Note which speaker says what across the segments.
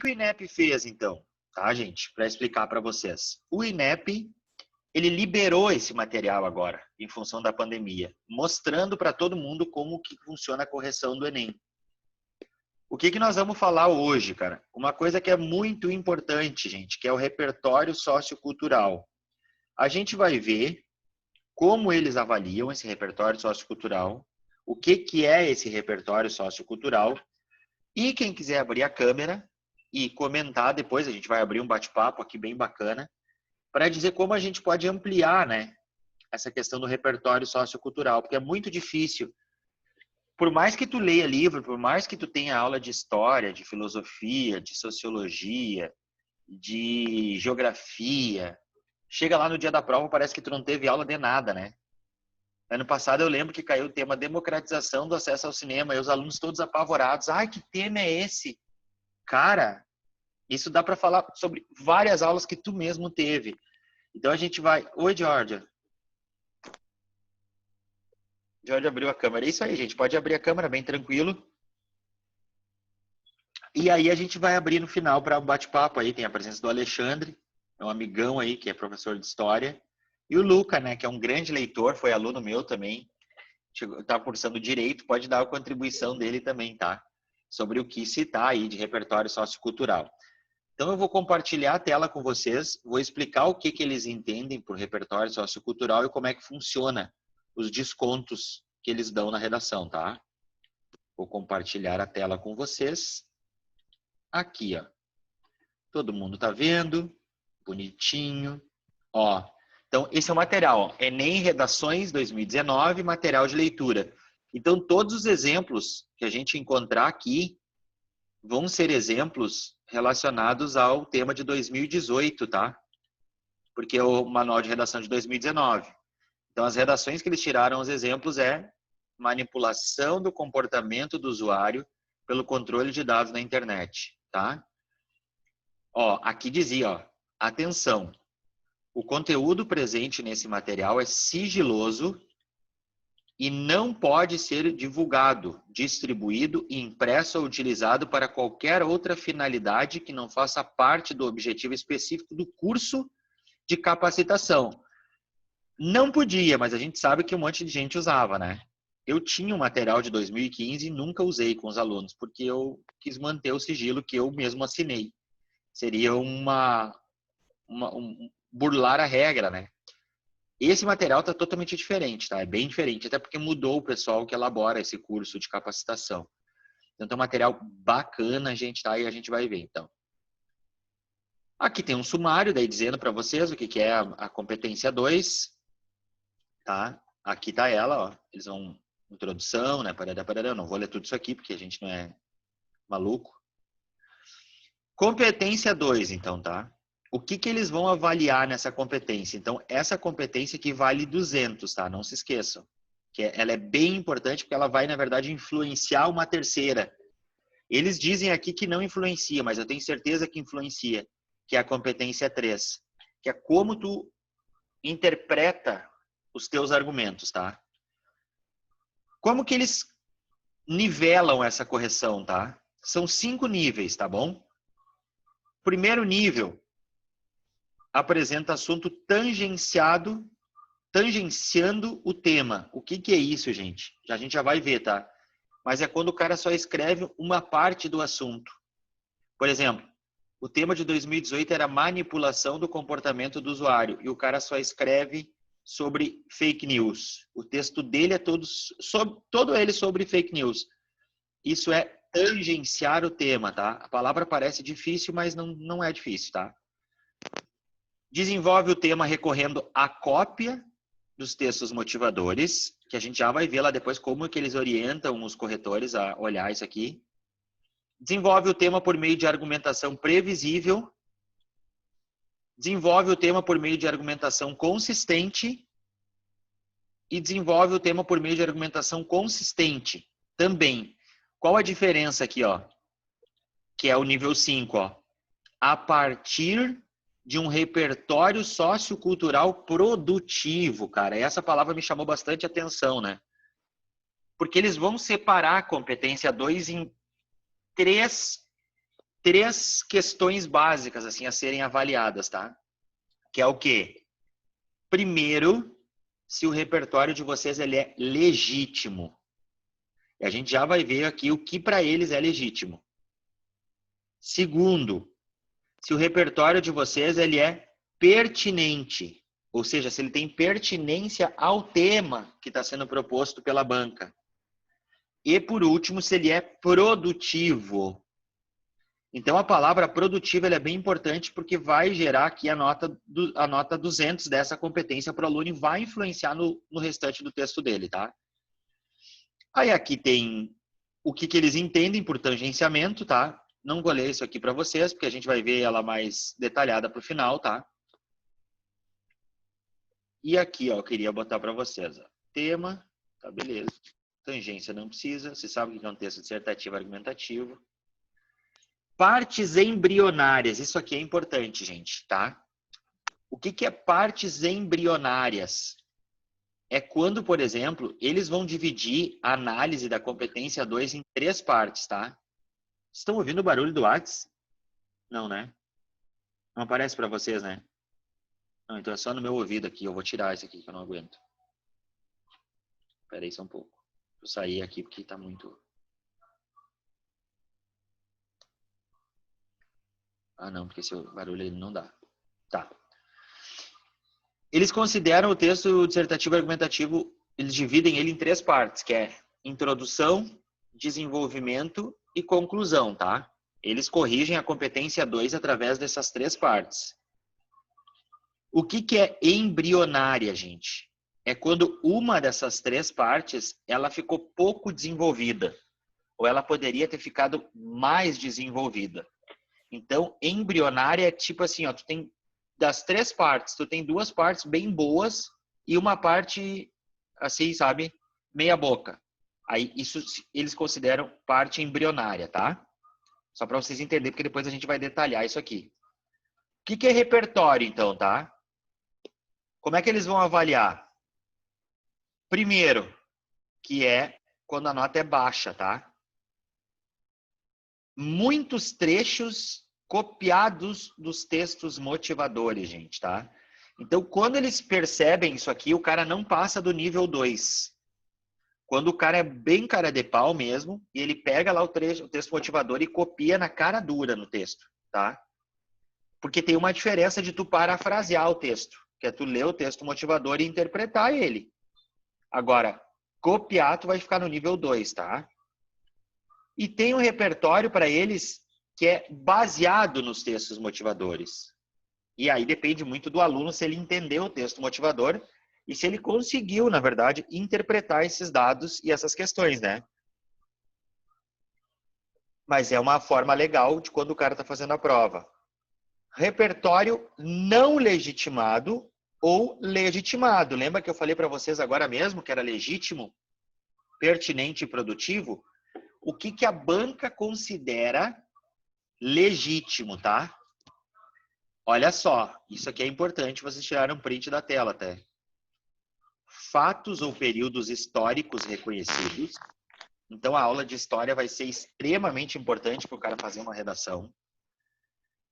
Speaker 1: o INEP fez, então? Tá, gente? Para explicar para vocês. O INEP, ele liberou esse material agora, em função da pandemia, mostrando para todo mundo como que funciona a correção do Enem. O que nós vamos falar hoje, cara? Uma coisa que é muito importante, gente, que é o repertório sociocultural. A gente vai ver como eles avaliam esse repertório sociocultural, o que é esse repertório sociocultural, e quem quiser abrir a câmera e comentar depois, a gente vai abrir um bate-papo aqui bem bacana, para dizer como a gente pode ampliar, né, essa questão do repertório sociocultural, porque é muito difícil. Por mais que tu leia livro, por mais que tu tenha aula de história, de filosofia, de sociologia, de geografia, chega lá no dia da prova, parece que tu não teve aula de nada, né? Ano passado eu lembro que caiu o tema democratização do acesso ao cinema e os alunos todos apavorados. Ai, que tema é esse? Cara, isso dá para falar sobre várias aulas que tu mesmo teve. Então a gente vai... Oi, Georgia. Georgia abriu a câmera. É isso aí, gente. Pode abrir a câmera bem tranquilo. E aí a gente vai abrir no final para um bate-papo aí. Tem a presença do Alexandre, é um amigão aí que é professor de história. E o Luca, né, que é um grande leitor, foi aluno meu também. Está cursando Direito, pode dar a contribuição dele também, tá? Sobre o que citar aí de repertório sociocultural. Então eu vou compartilhar a tela com vocês, vou explicar o que eles entendem por repertório sociocultural e como é que funciona os descontos que eles dão na redação, tá? Vou compartilhar a tela com vocês. Aqui, ó. Todo mundo tá vendo? Bonitinho. Ó. Então, esse é o material, ó. Enem Redações 2019, material de leitura. Então, todos os exemplos que a gente encontrar aqui vão ser exemplos relacionados ao tema de 2018, tá? Porque é o manual de redação de 2019. Então, as redações que eles tiraram os exemplos é manipulação do comportamento do usuário pelo controle de dados na internet, tá? Ó, aqui dizia, ó, atenção, o conteúdo presente nesse material é sigiloso e não pode ser divulgado, distribuído, impresso ou utilizado para qualquer outra finalidade que não faça parte do objetivo específico do curso de capacitação. Não podia, mas a gente sabe que um monte de gente usava, né? Eu tinha um material de 2015 e nunca usei com os alunos, porque eu quis manter o sigilo que eu mesmo assinei. Seria burlar a regra, né? Esse material está totalmente diferente, tá? É bem diferente, até porque mudou o pessoal que elabora esse curso de capacitação. Então, tem um material bacana, gente, tá? E a gente vai ver, então. Aqui tem um sumário, daí dizendo para vocês o que é a competência 2, tá? Aqui tá ela, ó. Eles vão... Introdução, né? Parará, parará. Eu não vou ler tudo isso aqui, porque a gente não é maluco. Competência 2, então, tá? O que eles vão avaliar nessa competência? Então, essa competência que vale 200, tá? Não se esqueçam. Ela é bem importante porque ela vai, na verdade, influenciar uma terceira. Eles dizem aqui que não influencia, mas eu tenho certeza que influencia, que é a competência 3, que é como tu interpreta os teus argumentos, tá? Como que eles nivelam essa correção, tá? São 5 níveis, tá bom? Primeiro nível apresenta assunto tangenciando o tema. O que é isso, gente? A gente já vai ver, tá? Mas é quando o cara só escreve uma parte do assunto. Por exemplo, o tema de 2018 era manipulação do comportamento do usuário e o cara só escreve sobre fake news. O texto dele é todo ele sobre fake news. Isso é tangenciar o tema, tá? A palavra parece difícil, mas não é difícil, tá? Desenvolve o tema recorrendo à cópia dos textos motivadores, que a gente já vai ver lá depois como que eles orientam os corretores a olhar isso aqui. Desenvolve o tema por meio de argumentação previsível. Desenvolve o tema por meio de argumentação consistente. E desenvolve o tema por meio de argumentação consistente também. Qual a diferença aqui, ó? Que é o nível 5, ó. A partir de um repertório sociocultural produtivo, cara. Essa palavra me chamou bastante atenção, né? Porque eles vão separar a competência 2 em 3 3 questões básicas assim a serem avaliadas, tá? Que é o quê? Primeiro, se o repertório de vocês ele é legítimo. E a gente já vai ver aqui o que para eles é legítimo. Segundo, se o repertório de vocês ele é pertinente, ou seja, se ele tem pertinência ao tema que está sendo proposto pela banca. E por último, se ele é produtivo. Então a palavra produtivo ela é bem importante porque vai gerar aqui a nota 200 dessa competência para o aluno e vai influenciar no restante do texto dele, tá? Aí aqui tem o que eles entendem por tangenciamento, tá? Não vou ler isso aqui para vocês, porque a gente vai ver ela mais detalhada para o final, tá? E aqui, ó, eu queria botar para vocês, ó, tema, tá, beleza. Tangência não precisa, você sabe o que é um texto dissertativo argumentativo. Partes embrionárias, isso aqui é importante, gente, tá? O que é partes embrionárias? É quando, por exemplo, eles vão dividir a análise da competência 2 em 3 partes, tá? Estão ouvindo o barulho do WhatsApp? Não, né? Não aparece para vocês, né? Não, então é só no meu ouvido aqui. Eu vou tirar esse aqui que eu não aguento. Espera aí só um pouco. Vou sair aqui porque tá muito... Ah, não, porque esse barulho ele não dá. Tá. Eles consideram o texto dissertativo argumentativo, eles dividem ele em 3 partes, que é introdução, desenvolvimento e conclusão, tá? Eles corrigem a competência 2 através dessas 3 partes. O que é embrionária, gente? É quando uma dessas 3 partes, ela ficou pouco desenvolvida, ou ela poderia ter ficado mais desenvolvida. Então, embrionária é tipo assim, ó, tu tem das 3 partes, tu tem 2 partes bem boas e uma parte, assim, sabe, meia boca. Aí, isso eles consideram parte embrionária, tá? Só para vocês entenderem, porque depois a gente vai detalhar isso aqui. O que é repertório, então, tá? Como é que eles vão avaliar? Primeiro, que é quando a nota é baixa, tá? Muitos trechos copiados dos textos motivadores, gente, tá? Então, quando eles percebem isso aqui, o cara não passa do nível 2. Quando o cara é bem cara de pau mesmo, e ele pega lá o texto motivador e copia na cara dura no texto, tá? Porque tem uma diferença de tu parafrasear o texto, que é tu ler o texto motivador e interpretar ele. Agora, copiar tu vai ficar no nível 2, tá? E tem um repertório para eles que é baseado nos textos motivadores. E aí depende muito do aluno se ele entendeu o texto motivador e se ele conseguiu, na verdade, interpretar esses dados e essas questões, né? Mas é uma forma legal de quando o cara está fazendo a prova. Repertório não legitimado ou legitimado. Lembra que eu falei para vocês agora mesmo que era legítimo, pertinente e produtivo? O que a banca considera legítimo, tá? Olha só, isso aqui é importante, vocês tiraram um print da tela até. Fatos ou períodos históricos reconhecidos. Então, a aula de história vai ser extremamente importante para o cara fazer uma redação.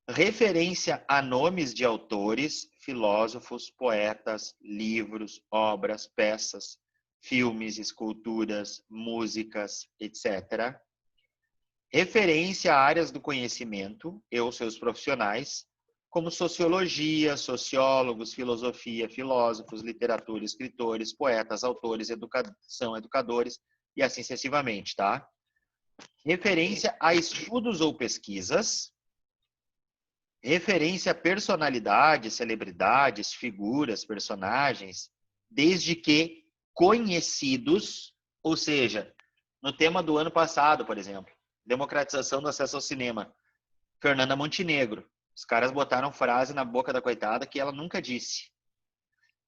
Speaker 1: Referência a nomes de autores, filósofos, poetas, livros, obras, peças, filmes, esculturas, músicas, etc. Referência a áreas do conhecimento e ou seus profissionais, como sociologia, sociólogos, filosofia, filósofos, literatura, escritores, poetas, autores, educação, educadores e assim sucessivamente, tá? Referência a estudos ou pesquisas, referência a personalidades, celebridades, figuras, personagens, desde que conhecidos, ou seja, no tema do ano passado, por exemplo, democratização do acesso ao cinema, Fernanda Montenegro. Os caras botaram frase na boca da coitada que ela nunca disse.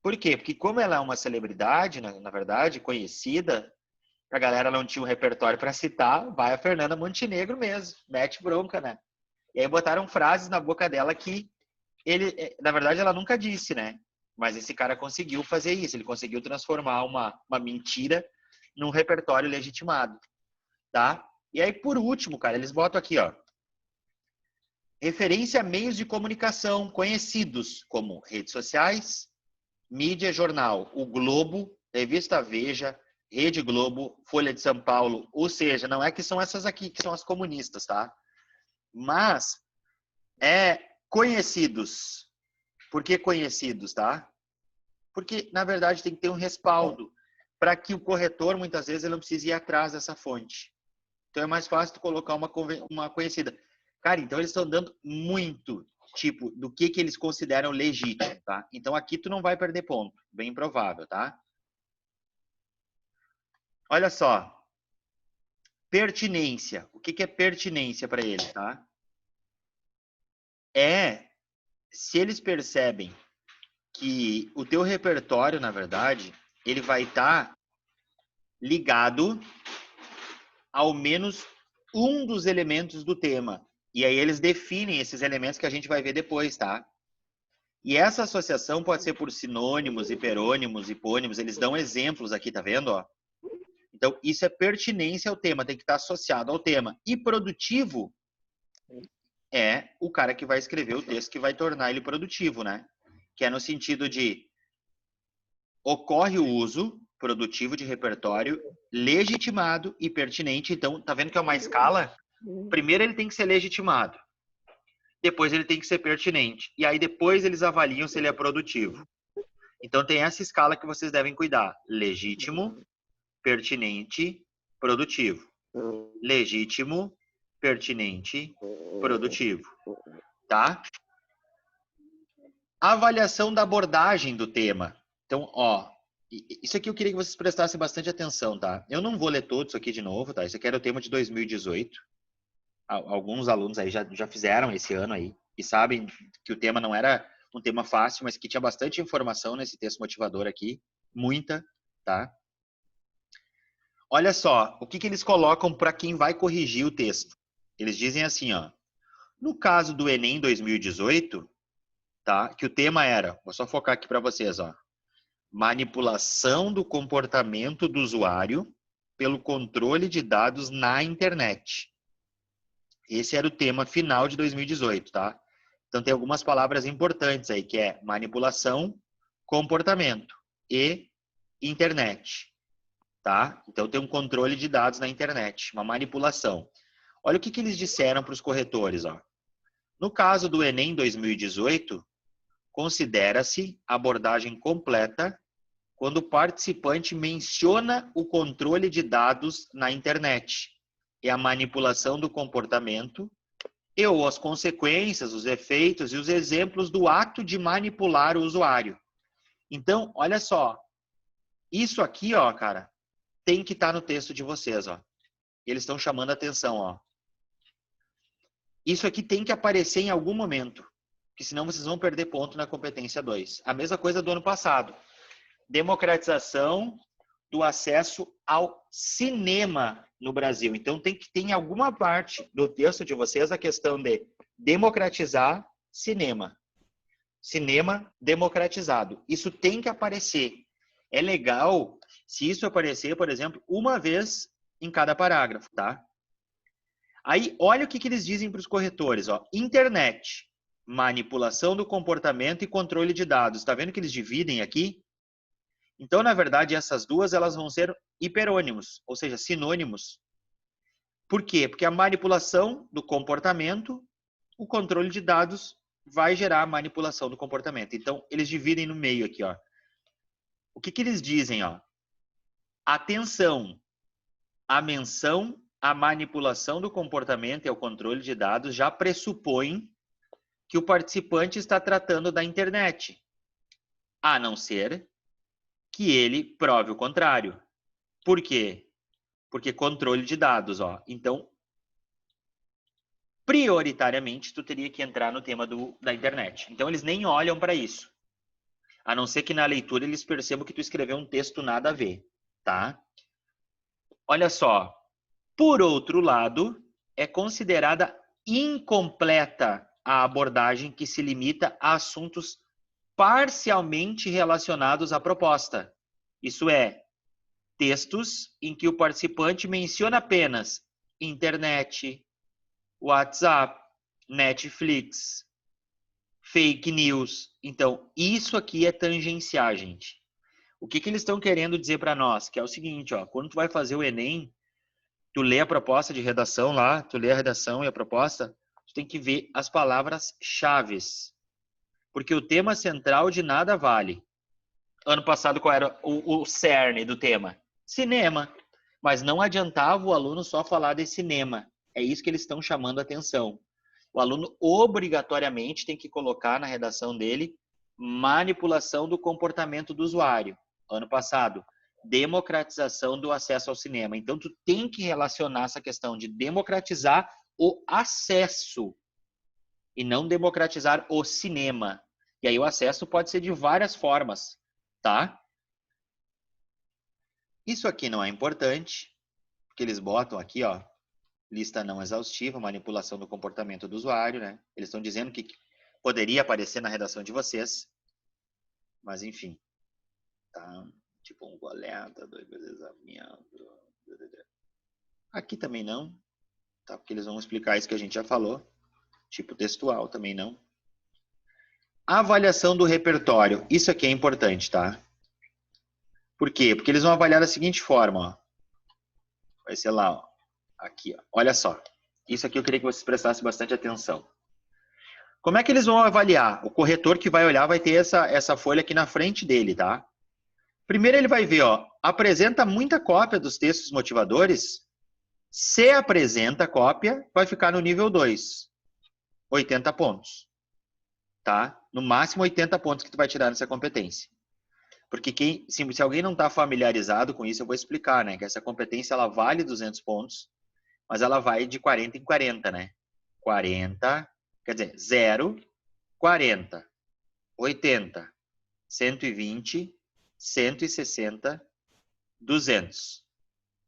Speaker 1: Por quê? Porque como ela é uma celebridade, na verdade, conhecida, a galera não tinha um repertório para citar, vai a Fernanda Montenegro mesmo, mete bronca, né? E aí botaram frases na boca dela que ele, na verdade, ela nunca disse, né? Mas esse cara conseguiu fazer isso, ele conseguiu transformar uma mentira num repertório legitimado, tá? E aí, por último, cara, eles botam aqui, ó, Referência a meios de comunicação conhecidos como redes sociais, mídia, jornal, o Globo, Revista Veja, Rede Globo, Folha de São Paulo. Ou seja, não é que são essas aqui que são as comunistas, tá? Mas conhecidos. Por que conhecidos, tá? Porque, na verdade, tem que ter um respaldo para que o corretor, muitas vezes, ele não precise ir atrás dessa fonte. Então, é mais fácil tu colocar uma conhecida. Cara, então eles estão dando muito tipo do que eles consideram legítimo, tá? Então, aqui tu não vai perder ponto. Bem provável, tá? Olha só. Pertinência. O que é pertinência para eles, tá? Se eles percebem que o teu repertório, na verdade, ele vai estar ligado ao menos um dos elementos do tema. E aí eles definem esses elementos que a gente vai ver depois, tá? E essa associação pode ser por sinônimos, hiperônimos, hipônimos. Eles dão exemplos aqui, tá vendo? Ó? Então, isso é pertinência ao tema, tem que estar associado ao tema. E produtivo é o cara que vai escrever o texto que vai tornar ele produtivo, né? Que é no sentido de ocorre o uso produtivo de repertório legitimado e pertinente. Então, tá vendo que é uma escala? Primeiro ele tem que ser legitimado. Depois ele tem que ser pertinente. E aí depois eles avaliam se ele é produtivo. Então tem essa escala que vocês devem cuidar. Legítimo, pertinente, produtivo. Legítimo, pertinente, produtivo. Tá? Avaliação da abordagem do tema. Então, ó, isso aqui eu queria que vocês prestassem bastante atenção, tá? Eu não vou ler todo isso aqui de novo, tá? Isso aqui era o tema de 2018. Alguns alunos aí já fizeram esse ano aí e sabem que o tema não era um tema fácil, mas que tinha bastante informação nesse texto motivador aqui, muita, tá? Olha só, o que eles colocam para quem vai corrigir o texto. Eles dizem assim, ó, no caso do Enem 2018, tá? Que o tema era, vou só focar aqui para vocês, ó, manipulação do comportamento do usuário pelo controle de dados na internet. Esse era o tema final de 2018, tá? Então tem algumas palavras importantes aí, que é manipulação, comportamento e internet, tá? Então tem um controle de dados na internet, uma manipulação. Olha o que eles disseram para os corretores, ó. No caso do Enem 2018, considera-se abordagem completa quando o participante menciona o controle de dados na internet e a manipulação do comportamento e ou as consequências, os efeitos e os exemplos do ato de manipular o usuário. Então, olha só, isso aqui, ó, cara, tem que estar no texto de vocês, ó. Eles estão chamando a atenção, ó. Isso aqui tem que aparecer em algum momento, porque senão vocês vão perder ponto na competência 2. A mesma coisa do ano passado. Democratização do acesso ao cinema no Brasil. Então, tem que ter em alguma parte do texto de vocês a questão de democratizar cinema. Cinema democratizado. Isso tem que aparecer. É legal se isso aparecer, por exemplo, uma vez em cada parágrafo, tá? Aí, olha o que eles dizem para os corretores, ó. Internet, manipulação do comportamento e controle de dados. Tá vendo que eles dividem aqui? Então, na verdade, essas duas elas vão ser hiperônimos, ou seja, sinônimos. Por quê? Porque a manipulação do comportamento, o controle de dados vai gerar a manipulação do comportamento. Então, eles dividem no meio aqui, ó. O que eles dizem, ó? Atenção, a menção à manipulação do comportamento e ao controle de dados já pressupõe que o participante está tratando da internet, a não ser que ele prove o contrário. Por quê? Porque controle de dados, ó. Então, prioritariamente, tu teria que entrar no tema da internet. Então, eles nem olham para isso. A não ser que na leitura eles percebam que tu escreveu um texto nada a ver, tá? Olha só. Por outro lado, é considerada incompleta a abordagem que se limita a assuntos parcialmente relacionados à proposta. Isso é, textos em que o participante menciona apenas internet, WhatsApp, Netflix, fake news. Então, isso aqui é tangenciar, gente. O que eles estão querendo dizer para nós? Que é o seguinte, ó, quando tu vai fazer o Enem, tu lê a proposta de redação lá, tu lê a redação e a proposta, tu tem que ver as palavras-chave. Porque o tema central de nada vale. Ano passado, qual era o cerne do tema? Cinema. Mas não adiantava o aluno só falar de cinema. É isso que eles estão chamando a atenção. O aluno obrigatoriamente tem que colocar na redação dele manipulação do comportamento do usuário. Ano passado, democratização do acesso ao cinema. Então, tu tem que relacionar essa questão de democratizar o acesso e não democratizar o cinema. E aí o acesso pode ser de várias formas, tá? Isso aqui não é importante, porque eles botam aqui, ó, lista não exaustiva, manipulação do comportamento do usuário, né? Eles estão dizendo que poderia aparecer na redação de vocês, mas enfim, tá? Tipo um goleada, dois examinando. Aqui também não, tá? Porque eles vão explicar isso que a gente já falou. Tipo textual também não. Avaliação do repertório. Isso aqui é importante, tá? Por quê? Porque eles vão avaliar da seguinte forma, ó. Vai ser lá, ó. Aqui, ó. Olha só. Isso aqui eu queria que vocês prestassem bastante atenção. Como é que eles vão avaliar? O corretor que vai olhar vai ter essa folha aqui na frente dele, tá? Primeiro ele vai ver, ó, apresenta muita cópia dos textos motivadores. Se apresenta cópia, vai ficar no nível 2. 80 pontos. Tá? No máximo 80 pontos que tu vai tirar nessa competência. Porque se alguém não está familiarizado com isso, eu vou explicar, né? Que essa competência, ela vale 200 pontos, mas ela vai de 40 em 40, né? 40, quer dizer, 0, 40, 80, 120, 160, 200.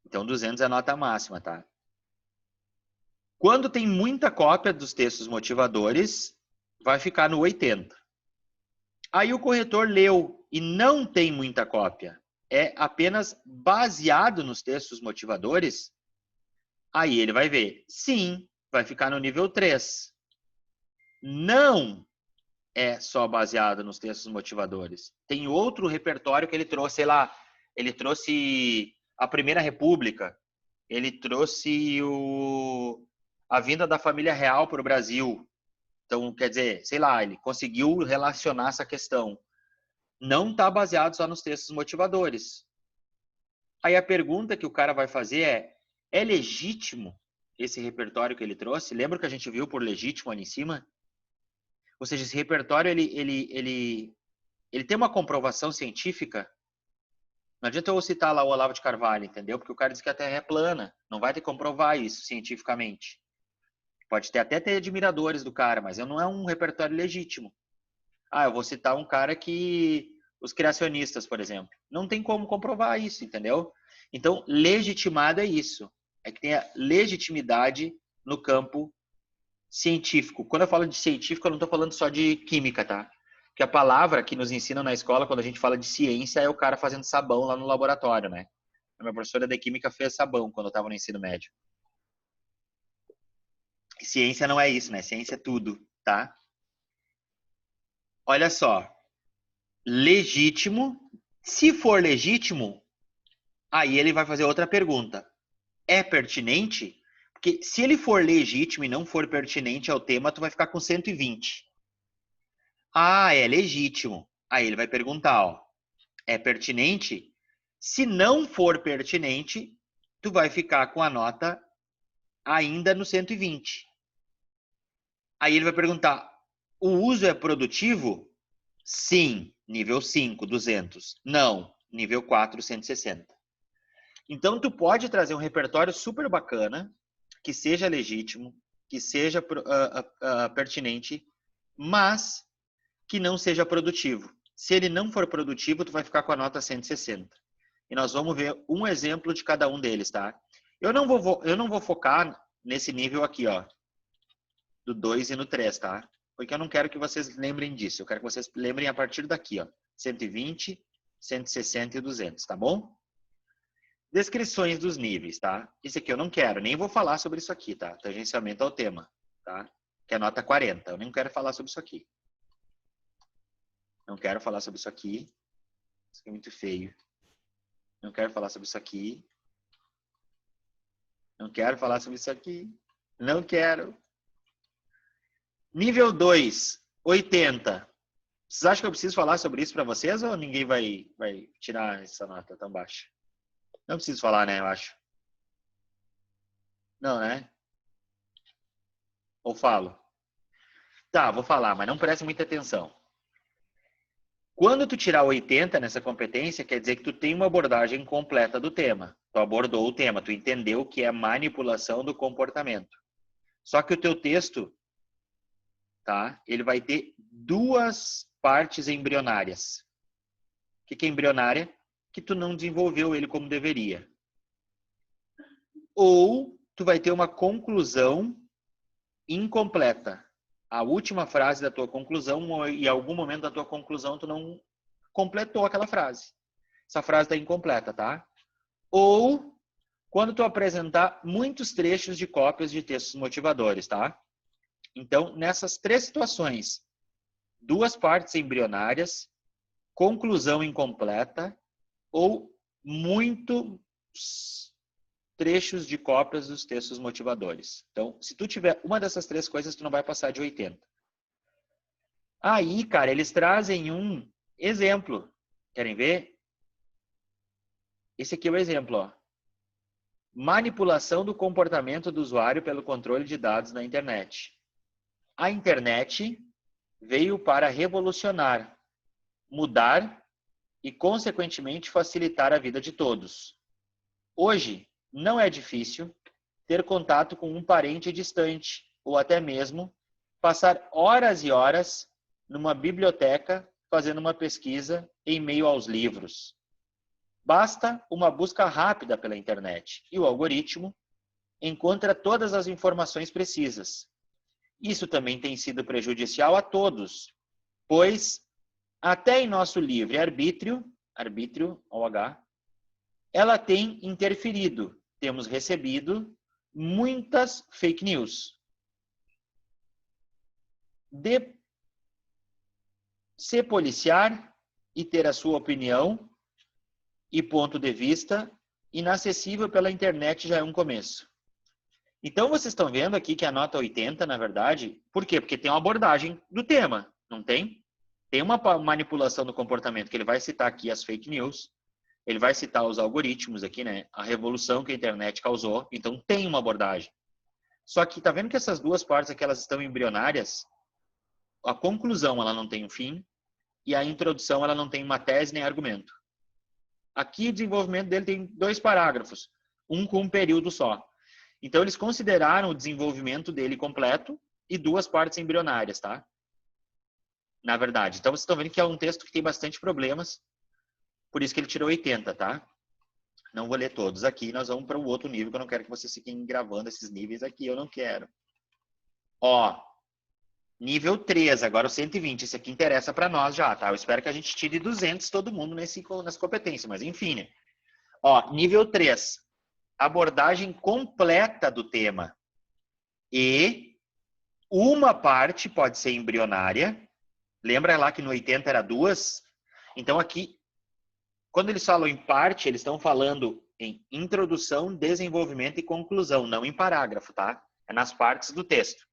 Speaker 1: Então, 200 é a nota máxima, tá? Quando tem muita cópia dos textos motivadores, vai ficar no 80. Aí o corretor leu e não tem muita cópia, é apenas baseado nos textos motivadores, aí ele vai ver, sim, vai ficar no nível 3. Não é só baseado nos textos motivadores. Tem outro repertório que ele trouxe, sei lá, ele trouxe a Primeira República, ele trouxe a vinda da família real para o Brasil. Então, quer dizer, sei lá, ele conseguiu relacionar essa questão. Não está baseado só nos textos motivadores. Aí a pergunta que o cara vai fazer é legítimo esse repertório que ele trouxe? Lembra que a gente viu por legítimo ali em cima? Ou seja, esse repertório, ele tem uma comprovação científica? Não adianta eu citar lá o Olavo de Carvalho, entendeu? Porque o cara diz que a Terra é plana. Não vai ter que comprovar isso cientificamente. Pode até ter admiradores do cara, mas não é um repertório legítimo. Ah, eu vou citar um cara que... Os criacionistas, por exemplo. Não tem como comprovar isso, entendeu? Então, legitimado é isso. É que tenha legitimidade no campo científico. Quando eu falo de científico, eu não estou falando só de química, tá? Porque a palavra que nos ensina na escola, quando a gente fala de ciência, é o cara fazendo sabão lá no laboratório, né? A minha professora de química fez sabão quando eu estava no ensino médio. E ciência não é isso, né? Ciência é tudo, tá? Olha só. Legítimo. Se for legítimo, aí ele vai fazer outra pergunta. É pertinente? Porque se ele for legítimo e não for pertinente ao tema, tu vai ficar com 120. Ah, é legítimo. Aí ele vai perguntar, ó, é pertinente? Se não for pertinente, tu vai ficar com a nota ainda no 120. Aí ele vai perguntar, o uso é produtivo? Sim, nível 5, 200. Não, nível 4, 160. Então, tu pode trazer um repertório super bacana, que seja legítimo, que seja pertinente, mas que não seja produtivo. Se ele não for produtivo, tu vai ficar com a nota 160. E nós vamos ver um exemplo de cada um deles, tá? Eu não vou focar nesse nível aqui, ó, do 2 e no 3, tá? Porque eu não quero que vocês lembrem disso. Eu quero que vocês lembrem a partir daqui, ó. 120, 160 e 200, tá bom? Descrições dos níveis, tá? Isso aqui eu não quero, nem vou falar sobre isso aqui, tá? Tangenciamento ao tema, tá? que é nota 40. Eu nem quero falar sobre isso aqui. Não quero falar sobre isso aqui. Isso aqui é muito feio. Não quero falar sobre isso aqui. Não quero falar sobre isso aqui. Não quero. Nível 2, 80. Vocês acham que eu preciso falar sobre isso para vocês ou ninguém vai tirar essa nota tão baixa? Não preciso falar, né? Eu acho. Não, né? Ou falo? Tá, vou falar, mas não preste muita atenção. Quando tu tirar 80 nessa competência, quer dizer que tu tem uma abordagem completa do tema. Tu abordou o tema, tu entendeu o que é manipulação do comportamento. Só que o teu texto, tá? Ele vai ter duas partes embrionárias. O que é embrionária? Que tu não desenvolveu ele como deveria. Ou tu vai ter uma conclusão incompleta. A última frase da tua conclusão, e em algum momento da tua conclusão, tu não completou aquela frase. Essa frase está incompleta, tá? Ou quando tu apresentar muitos trechos de cópias de textos motivadores, tá? Então, nessas três situações, duas partes embrionárias, conclusão incompleta ou muitos trechos de cópias dos textos motivadores. Então, se tu tiver uma dessas três coisas, tu não vai passar de 80. Aí, cara, eles trazem um exemplo. Querem ver? Esse aqui é o exemplo, ó. Manipulação do comportamento do usuário pelo controle de dados na internet. A internet veio para revolucionar, mudar e, consequentemente, facilitar a vida de todos. Hoje, não é difícil ter contato com um parente distante ou até mesmo passar horas e horas numa biblioteca fazendo uma pesquisa em meio aos livros. Basta uma busca rápida pela internet e o algoritmo encontra todas as informações precisas. Isso também tem sido prejudicial a todos, pois até em nosso livre arbítrio, OH, ela tem interferido. Temos recebido muitas fake news. De se policiar e ter a sua opinião e ponto de vista inacessível pela internet já é um começo. Então, vocês estão vendo aqui que a nota 80, na verdade, por quê? Porque tem uma abordagem do tema, não tem? Tem uma manipulação do comportamento, que ele vai citar aqui as fake news, ele vai citar os algoritmos aqui, né? A revolução que a internet causou. Então, tem uma abordagem. Só que, tá vendo que essas duas partes aqui, elas estão embrionárias? A conclusão, ela não tem um fim. E a introdução, ela não tem uma tese nem argumento. Aqui, o desenvolvimento dele tem 2 parágrafos. Um com um período só. Então, eles consideraram o desenvolvimento dele completo e 2 partes embrionárias, tá? Na verdade. Então, vocês estão vendo que é um texto que tem bastante problemas. Por isso que ele tirou 80, tá? Não vou ler todos aqui. Nós vamos para o outro nível, que eu não quero que vocês fiquem gravando esses níveis aqui. Eu não quero. Ó, nível 3, agora o 120. Esse aqui interessa para nós já, tá? Eu espero que a gente tire 200 todo mundo nessa competência, mas enfim, né? Ó, nível 3. Abordagem completa do tema. E uma parte pode ser embrionária. Lembra lá que no 80 era 2? Então aqui, quando eles falam em parte, eles estão falando em introdução, desenvolvimento e conclusão, não em parágrafo, tá? É nas partes do texto.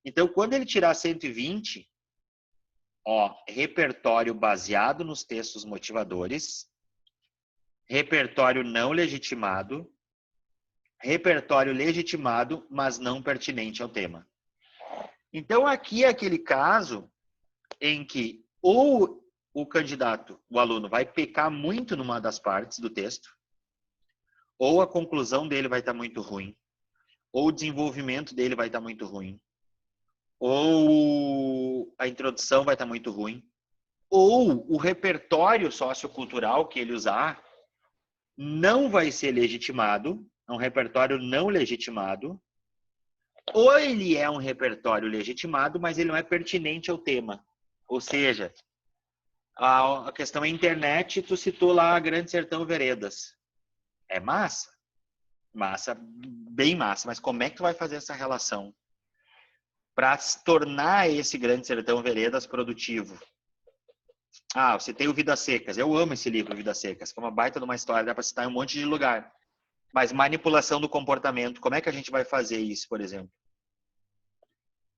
Speaker 1: Então, quando ele tirar 120, ó, repertório baseado nos textos motivadores, repertório não legitimado, repertório legitimado, mas não pertinente ao tema. Então, aqui é aquele caso em que ou o candidato, o aluno, vai pecar muito numa das partes do texto, ou a conclusão dele vai estar muito ruim, ou o desenvolvimento dele vai estar muito ruim, ou a introdução vai estar muito ruim, ou o repertório sociocultural que ele usar não vai ser legitimado, é um repertório não legitimado, ou ele é um repertório legitimado, mas ele não é pertinente ao tema. Ou seja, a questão é internet, tu citou lá a Grande Sertão Veredas. É massa? Massa, bem massa, mas como é que tu vai fazer essa relação? para tornar esse Grande Sertão Veredas produtivo. Ah, você tem o Vidas Secas. Eu amo esse livro, Vidas Secas, que é uma baita de uma história, dá para citar em um monte de lugar. Mas manipulação do comportamento, como é que a gente vai fazer isso, por exemplo?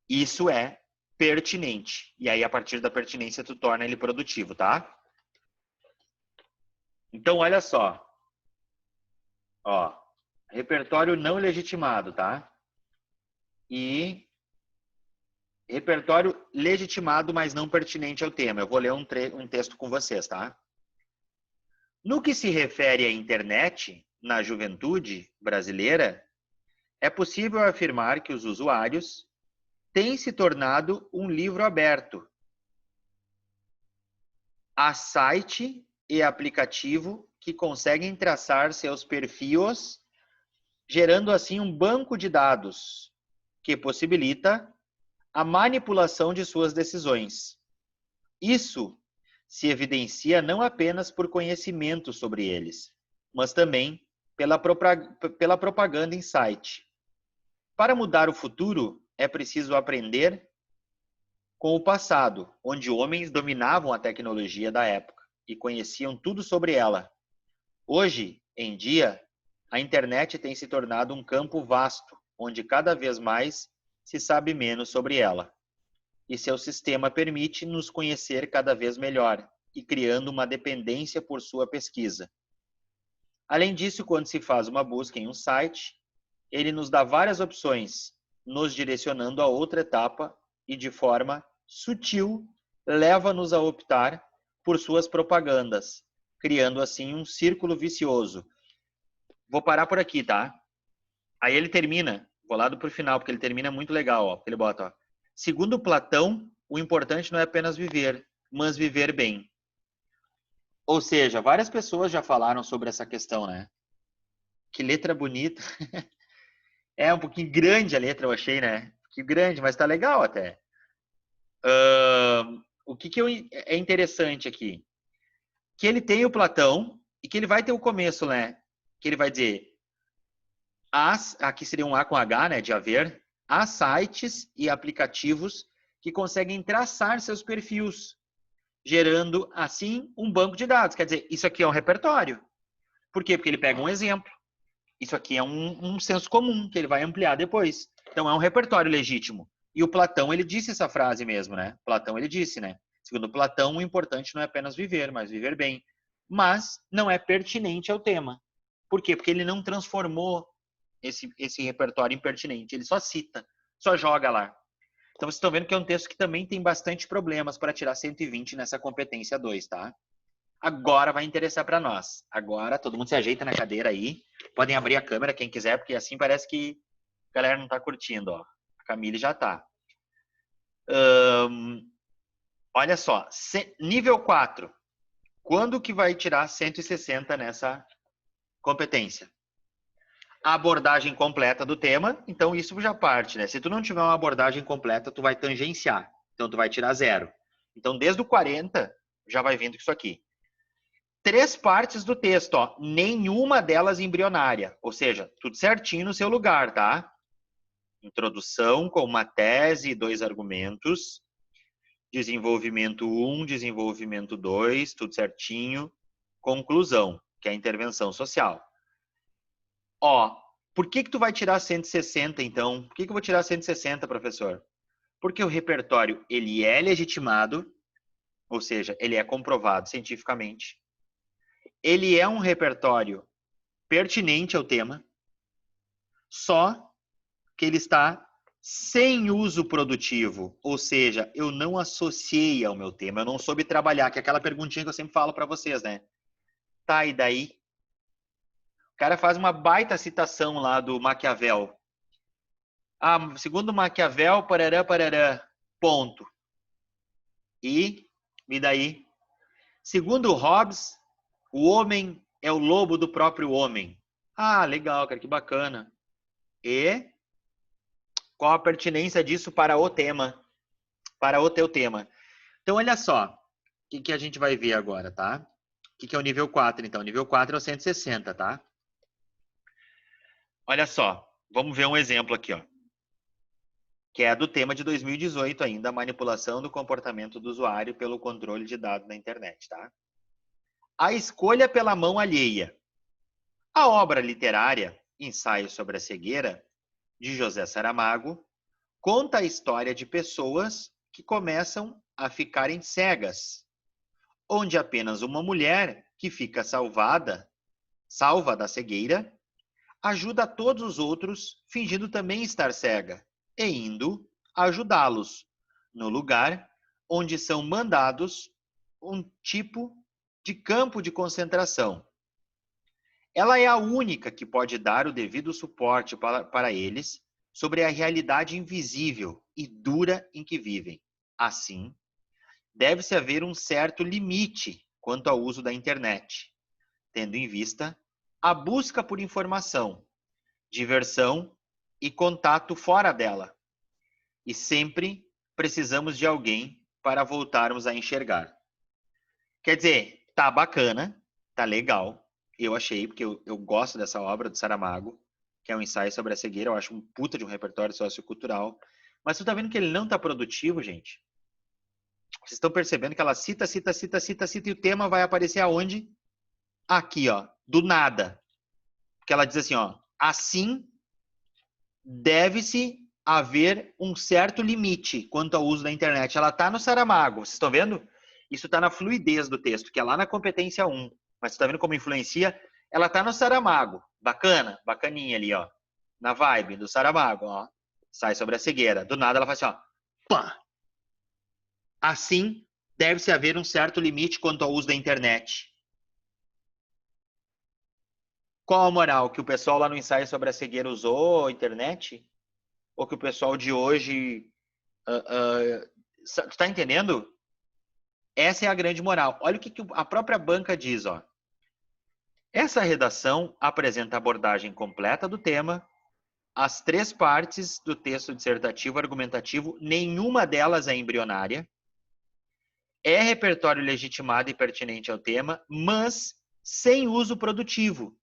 Speaker 1: Isso é pertinente. E aí, a partir da pertinência, tu torna ele produtivo, tá? Então, olha só. Ó, repertório não legitimado, tá? E repertório legitimado, mas não pertinente ao tema. Eu vou ler um texto com vocês, tá? No que se refere à internet, na juventude brasileira, é possível afirmar que os usuários têm se tornado um livro aberto a site e aplicativo que conseguem traçar seus perfis, gerando assim um banco de dados que possibilita a manipulação de suas decisões. Isso se evidencia não apenas por conhecimento sobre eles, mas também pela propaganda em site. Para mudar o futuro, é preciso aprender com o passado, onde homens dominavam a tecnologia da época e conheciam tudo sobre ela. Hoje em dia, a internet tem se tornado um campo vasto, onde cada vez mais se sabe menos sobre ela. E seu sistema permite nos conhecer cada vez melhor e criando uma dependência por sua pesquisa. Além disso, quando se faz uma busca em um site, ele nos dá várias opções, nos direcionando a outra etapa e, de forma sutil, leva-nos a optar por suas propagandas, criando assim um círculo vicioso. Vou parar por aqui, tá? Aí ele termina, vou lá pro final, porque ele termina muito legal, ó. Ele bota, ó, segundo Platão, o importante não é apenas viver, mas viver bem. Ou seja, várias pessoas já falaram sobre essa questão, né? Que letra bonita. É um pouquinho grande a letra, eu achei, né? Que grande, mas tá legal até. O que é interessante aqui? Que ele tem o Platão e que ele vai ter o começo, né? Que ele vai dizer, aqui seria um A com H, né? De haver. Há sites e aplicativos que conseguem traçar seus perfis, gerando, assim, um banco de dados. Quer dizer, isso aqui é um repertório. Por quê? Porque ele pega um exemplo. Isso aqui é um senso comum, que ele vai ampliar depois. Então, é um repertório legítimo. E o Platão, ele disse essa frase mesmo, né? Platão, ele disse, né? Segundo Platão, o importante não é apenas viver, mas viver bem. Mas não é pertinente ao tema. Por quê? Porque ele não transformou esse repertório em pertinente. Ele só cita, só joga lá. Então, vocês estão vendo que é um texto que também tem bastante problemas para tirar 120 nessa competência 2, tá? Agora vai interessar para nós. Agora todo mundo se ajeita na cadeira aí. Podem abrir a câmera quem quiser, porque assim parece que a galera não está curtindo, ó. A Camille já está. Olha só, nível 4. Quando que vai tirar 160 nessa competência? A abordagem completa do tema, então isso já parte, né? Se tu não tiver uma abordagem completa, tu vai tangenciar. Então tu vai tirar 0. Então desde o 40 já vai vindo isso aqui. 3 partes do texto, ó, nenhuma delas embrionária, ou seja, tudo certinho no seu lugar, tá? Introdução com uma tese e 2 argumentos, desenvolvimento 1, desenvolvimento 2, tudo certinho, conclusão, que é a intervenção social. Ó, por que tu vai tirar 160 então? Por que eu vou tirar 160, professor? Porque o repertório, ele é legitimado, ou seja, ele é comprovado cientificamente. Ele é um repertório pertinente ao tema, só que ele está sem uso produtivo, ou seja, eu não associei ao meu tema, eu não soube trabalhar, que é aquela perguntinha que eu sempre falo para vocês, né? Tá, e daí? O cara faz uma baita citação lá do Maquiavel. Ah, segundo Maquiavel, parará, parará, ponto. E daí? Segundo Hobbes, o homem é o lobo do próprio homem. Ah, legal, cara, que bacana. E qual a pertinência disso para o tema? Para o teu tema. Então, olha só. O que a gente vai ver agora, tá? O que é o nível 4, então? O nível 4 é o 160, tá? Olha só. Vamos ver um exemplo aqui, ó. que é do tema de 2018 ainda, a manipulação do comportamento do usuário pelo controle de dados na internet, tá? A escolha pela mão alheia. A obra literária, Ensaio sobre a Cegueira, de José Saramago, conta a história de pessoas que começam a ficarem cegas, onde apenas uma mulher que fica salva da cegueira, ajuda todos os outros fingindo também estar cega e indo ajudá-los no lugar onde são mandados um tipo de campo de concentração. Ela é a única que pode dar o devido suporte para eles sobre a realidade invisível e dura em que vivem. Assim, deve-se haver um certo limite quanto ao uso da internet, tendo em vista a busca por informação, diversão e contato fora dela. E sempre precisamos de alguém para voltarmos a enxergar. Quer dizer, tá bacana, tá legal. Eu achei, porque eu gosto dessa obra do Saramago, que é um ensaio sobre a cegueira. Eu acho um puta de um repertório sociocultural. Mas tu tá vendo que ele não tá produtivo, gente? Vocês estão percebendo que ela cita, e o tema vai aparecer aonde? Aqui, ó, do nada. Porque ela diz assim, ó, assim deve-se haver um certo limite quanto ao uso da internet. Ela tá no Saramago, vocês estão vendo? Isso tá na fluidez do texto, que é lá na competência 1. Mas você tá vendo como influencia? Ela tá no Saramago. Bacana, bacaninha ali, ó. Na vibe do Saramago, ó. Sai sobre a cegueira. Do nada ela faz assim, ó. Pá! Assim, deve-se haver um certo limite quanto ao uso da internet. Qual a moral? Que o pessoal lá no ensaio sobre a cegueira usou a internet? Ou que o pessoal de hoje... tu tá entendendo? Essa é a grande moral. Olha o que a própria banca diz, ó. Essa redação apresenta a abordagem completa do tema, as 3 partes do texto dissertativo argumentativo, nenhuma delas é embrionária, é repertório legitimado e pertinente ao tema, mas sem uso produtivo.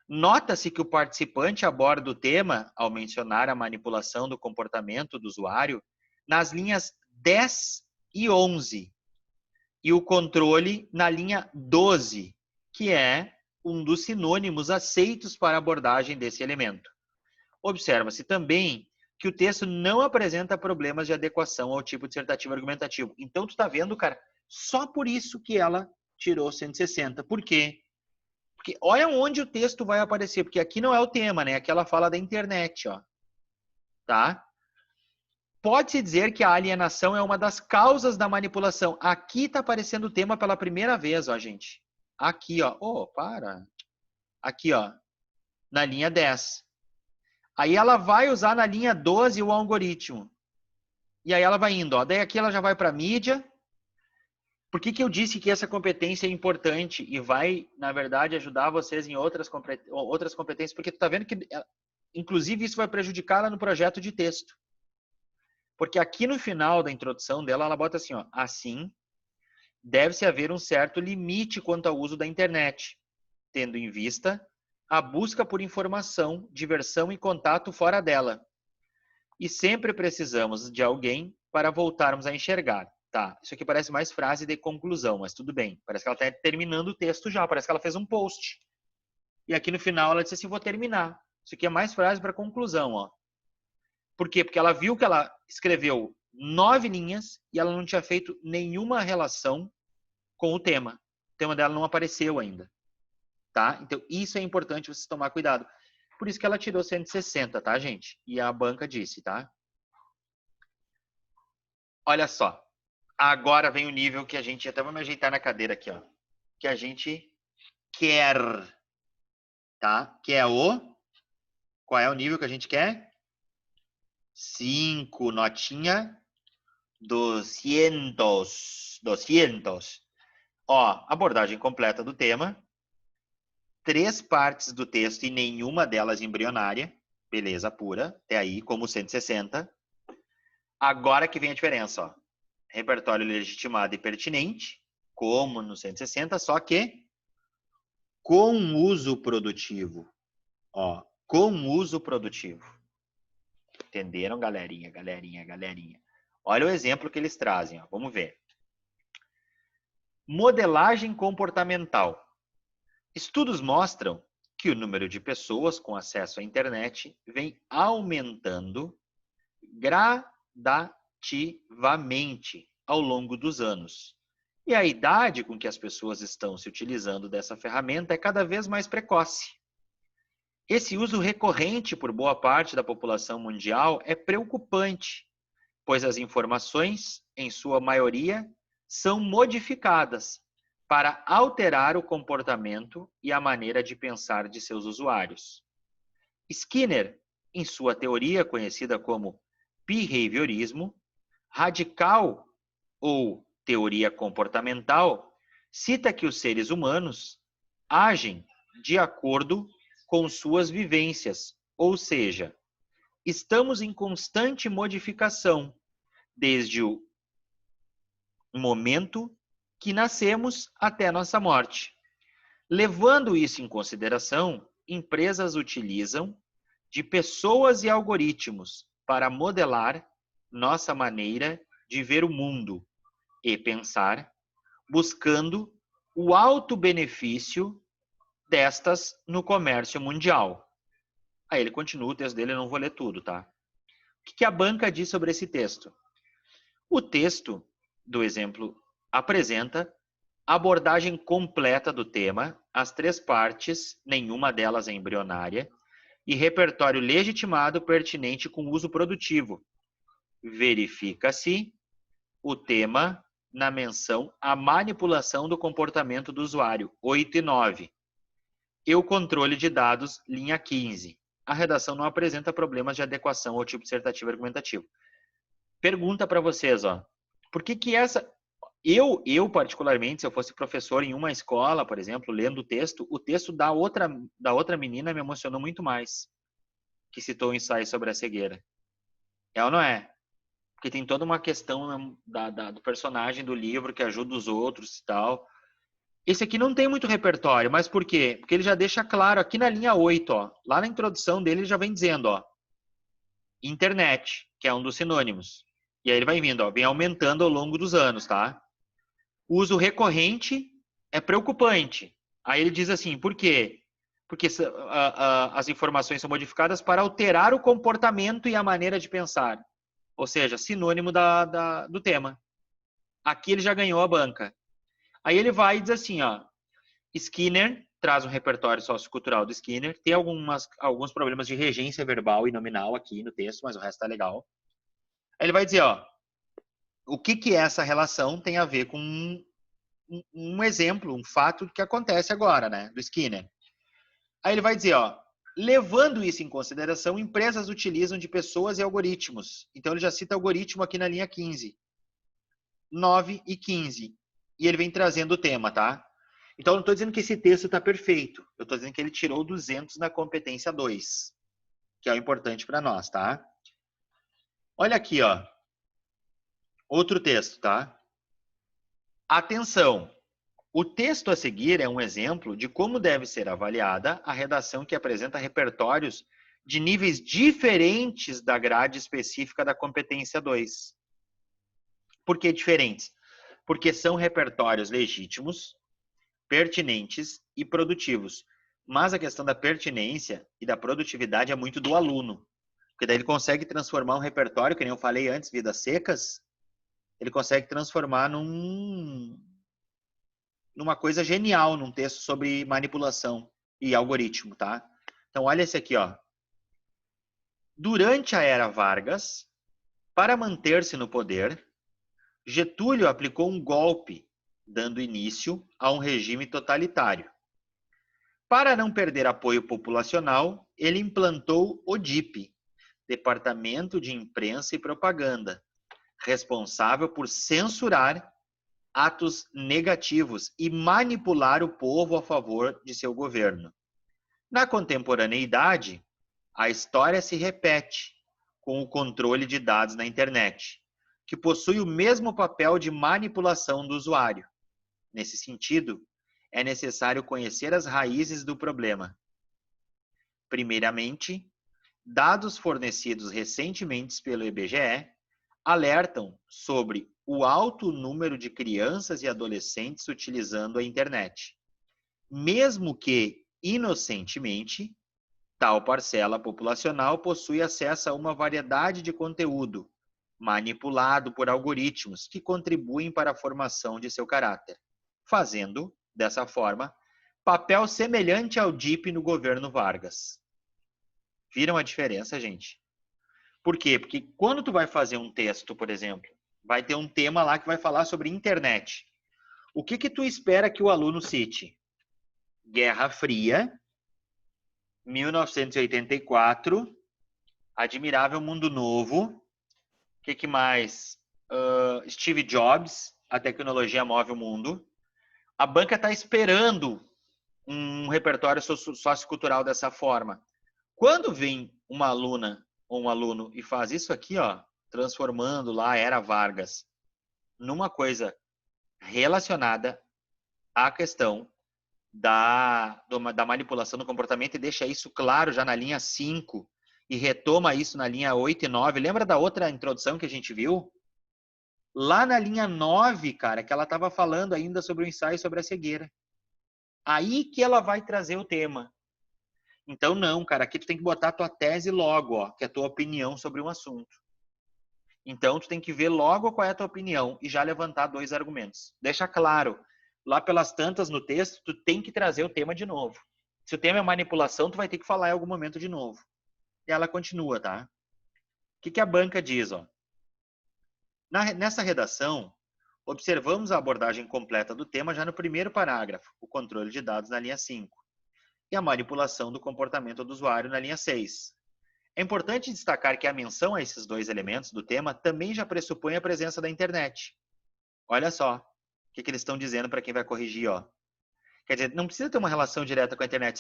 Speaker 1: Nota-se que o participante aborda o tema, ao mencionar a manipulação do comportamento do usuário, nas linhas 10 e 11, e o controle na linha 12, que é um dos sinônimos aceitos para a abordagem desse elemento. Observa-se também que o texto não apresenta problemas de adequação ao tipo dissertativo argumentativo. Então, tu está vendo, cara, só por isso que ela tirou 160. Por quê? Porque olha onde o texto vai aparecer, porque aqui não é o tema, né? Aqui ela fala da internet, ó. Tá? Pode-se dizer que a alienação é uma das causas da manipulação. Aqui está aparecendo o tema pela primeira vez, ó, gente. Aqui, ó. Oh, para. Aqui, ó. Na linha 10. Aí ela vai usar na linha 12 o algoritmo. E aí ela vai indo, ó. Daí aqui ela já vai para mídia. Por que eu disse que essa competência é importante e vai, na verdade, ajudar vocês em outras competências? Porque tu tá vendo que, inclusive, isso vai prejudicar ela no projeto de texto. Porque aqui no final da introdução dela, ela bota assim, ó. Assim, deve-se haver um certo limite quanto ao uso da internet, tendo em vista a busca por informação, diversão e contato fora dela. E sempre precisamos de alguém para voltarmos a enxergar. Tá, isso aqui parece mais frase de conclusão, mas tudo bem. Parece que ela está terminando o texto já, parece que ela fez um post. E aqui no final ela disse assim, vou terminar. Isso aqui é mais frase para conclusão, ó. Por quê? Porque ela viu que ela escreveu 9 linhas e ela não tinha feito nenhuma relação com o tema. O tema dela não apareceu ainda. Tá? Então, isso é importante vocês tomar cuidado. Por isso que ela tirou 160, tá, gente? E a banca disse, tá? Olha só. Agora vem o nível que a gente... Até vou me ajeitar na cadeira aqui, ó. Que a gente quer. Tá? Que é o... Qual é o nível que a gente quer? 5, notinha 200. 200. Ó, abordagem completa do tema. 3 partes do texto e nenhuma delas embrionária. Beleza pura. Até aí, como 160. Agora que vem a diferença, ó. Repertório legitimado e pertinente, como no 160, só que com uso produtivo. Ó, com uso produtivo. Entenderam, galerinha, galerinha, galerinha? Olha o exemplo que eles trazem, ó. Vamos ver. Modelagem comportamental. Estudos mostram que o número de pessoas com acesso à internet vem aumentando gradativamente ao longo dos anos. E a idade com que as pessoas estão se utilizando dessa ferramenta é cada vez mais precoce. Esse uso recorrente por boa parte da população mundial é preocupante, pois as informações, em sua maioria, são modificadas para alterar o comportamento e a maneira de pensar de seus usuários. Skinner, em sua teoria conhecida como behaviorismo radical ou teoria comportamental, cita que os seres humanos agem de acordo com suas vivências, ou seja, estamos em constante modificação desde o momento que nascemos até nossa morte. Levando isso em consideração, empresas utilizam de pessoas e algoritmos para modelar nossa maneira de ver o mundo e pensar, buscando o alto benefício destas no comércio mundial. Aí ele continua o texto dele, eu não vou ler tudo, tá? O que a banca diz sobre esse texto? O texto do exemplo apresenta abordagem completa do tema, as 3 partes, nenhuma delas é embrionária, e repertório legitimado pertinente com uso produtivo. Verifica-se o tema na menção à manipulação do comportamento do usuário, 8 e 9. E o controle de dados, linha 15. A redação não apresenta problemas de adequação ao tipo dissertativo argumentativo. Pergunta para vocês, ó. Por que essa... Eu, particularmente, se eu fosse professor em uma escola, por exemplo, lendo o texto da outra menina me emocionou muito mais, que citou o ensaio sobre a cegueira. É ou não é? Porque tem toda uma questão do personagem do livro que ajuda os outros e tal. Esse aqui não tem muito repertório, mas por quê? Porque ele já deixa claro aqui na linha 8, ó, lá na introdução dele ele já vem dizendo, ó, internet, que é um dos sinônimos. E aí ele vai vindo, ó, vem aumentando ao longo dos anos, tá? O uso recorrente é preocupante. Aí ele diz assim, por quê? Porque as informações são modificadas para alterar o comportamento e a maneira de pensar. Ou seja, sinônimo do tema. Aqui ele já ganhou a banca. Aí ele vai e diz assim, ó, Skinner traz um repertório sociocultural do Skinner, tem alguns problemas de regência verbal e nominal aqui no texto, mas o resto tá legal. Aí ele vai dizer, ó, o que essa relação tem a ver com um exemplo, um fato que acontece agora, né, do Skinner. Aí ele vai dizer, ó, levando isso em consideração, empresas utilizam de pessoas e algoritmos. Então ele já cita algoritmo aqui na linha 15. 9 e 15. E ele vem trazendo o tema, tá? Então eu não estou dizendo que esse texto está perfeito. Eu estou dizendo que ele tirou 200 na competência 2, que é o importante para nós, tá? Olha aqui, ó. Outro texto, tá? Atenção! O texto a seguir é um exemplo de como deve ser avaliada a redação que apresenta repertórios de níveis diferentes da grade específica da competência 2. Por que diferentes? Porque são repertórios legítimos, pertinentes e produtivos. Mas a questão da pertinência e da produtividade é muito do aluno. Porque daí ele consegue transformar um repertório, que nem eu falei antes, vidas secas, ele consegue transformar numa coisa genial, num texto sobre manipulação e algoritmo, tá? Então, olha esse aqui, ó. Durante a era Vargas, para manter-se no poder, Getúlio aplicou um golpe, dando início a um regime totalitário. Para não perder apoio populacional, ele implantou o DIP, Departamento de Imprensa e Propaganda, responsável por censurar atos negativos e manipular o povo a favor de seu governo. Na contemporaneidade, a história se repete com o controle de dados na internet, que possui o mesmo papel de manipulação do usuário. Nesse sentido, é necessário conhecer as raízes do problema. Primeiramente, dados fornecidos recentemente pelo IBGE alertam sobre o alto número de crianças e adolescentes utilizando a internet, mesmo que inocentemente, tal parcela populacional possui acesso a uma variedade de conteúdo manipulado por algoritmos que contribuem para a formação de seu caráter, fazendo, dessa forma, papel semelhante ao DIP no governo Vargas. Viram a diferença, gente? Por quê? Porque quando tu vai fazer um texto, por exemplo, vai ter um tema lá que vai falar sobre internet. O que tu espera que o aluno cite? Guerra Fria, 1984, Admirável Mundo Novo, o que mais? Steve Jobs, a tecnologia move o mundo. A banca está esperando um repertório sociocultural dessa forma. Quando vem uma aluna ou um aluno e faz isso aqui, ó, transformando lá a Era Vargas numa coisa relacionada à questão da manipulação do comportamento e deixa isso claro já na linha 5 e retoma isso na linha 8 e 9. Lembra da outra introdução que a gente viu? Lá na linha 9, cara, que ela estava falando ainda sobre o ensaio sobre a cegueira. Aí que ela vai trazer o tema. Então, não, cara, aqui tu tem que botar a tua tese logo, ó, que é a tua opinião sobre um assunto. Então, tu tem que ver logo qual é a tua opinião e já levantar 2 argumentos. Deixa claro, lá pelas tantas no texto, tu tem que trazer o tema de novo. Se o tema é manipulação, tu vai ter que falar em algum momento de novo. E ela continua, tá? O que a banca diz, ó? Nessa redação, observamos a abordagem completa do tema já no primeiro parágrafo, o controle de dados na linha 5, e a manipulação do comportamento do usuário na linha 6. É importante destacar que a menção a esses 2 elementos do tema também já pressupõe a presença da internet. Olha só o que eles estão dizendo para quem vai corrigir, ó. Quer dizer, não precisa ter uma relação direta com a internet.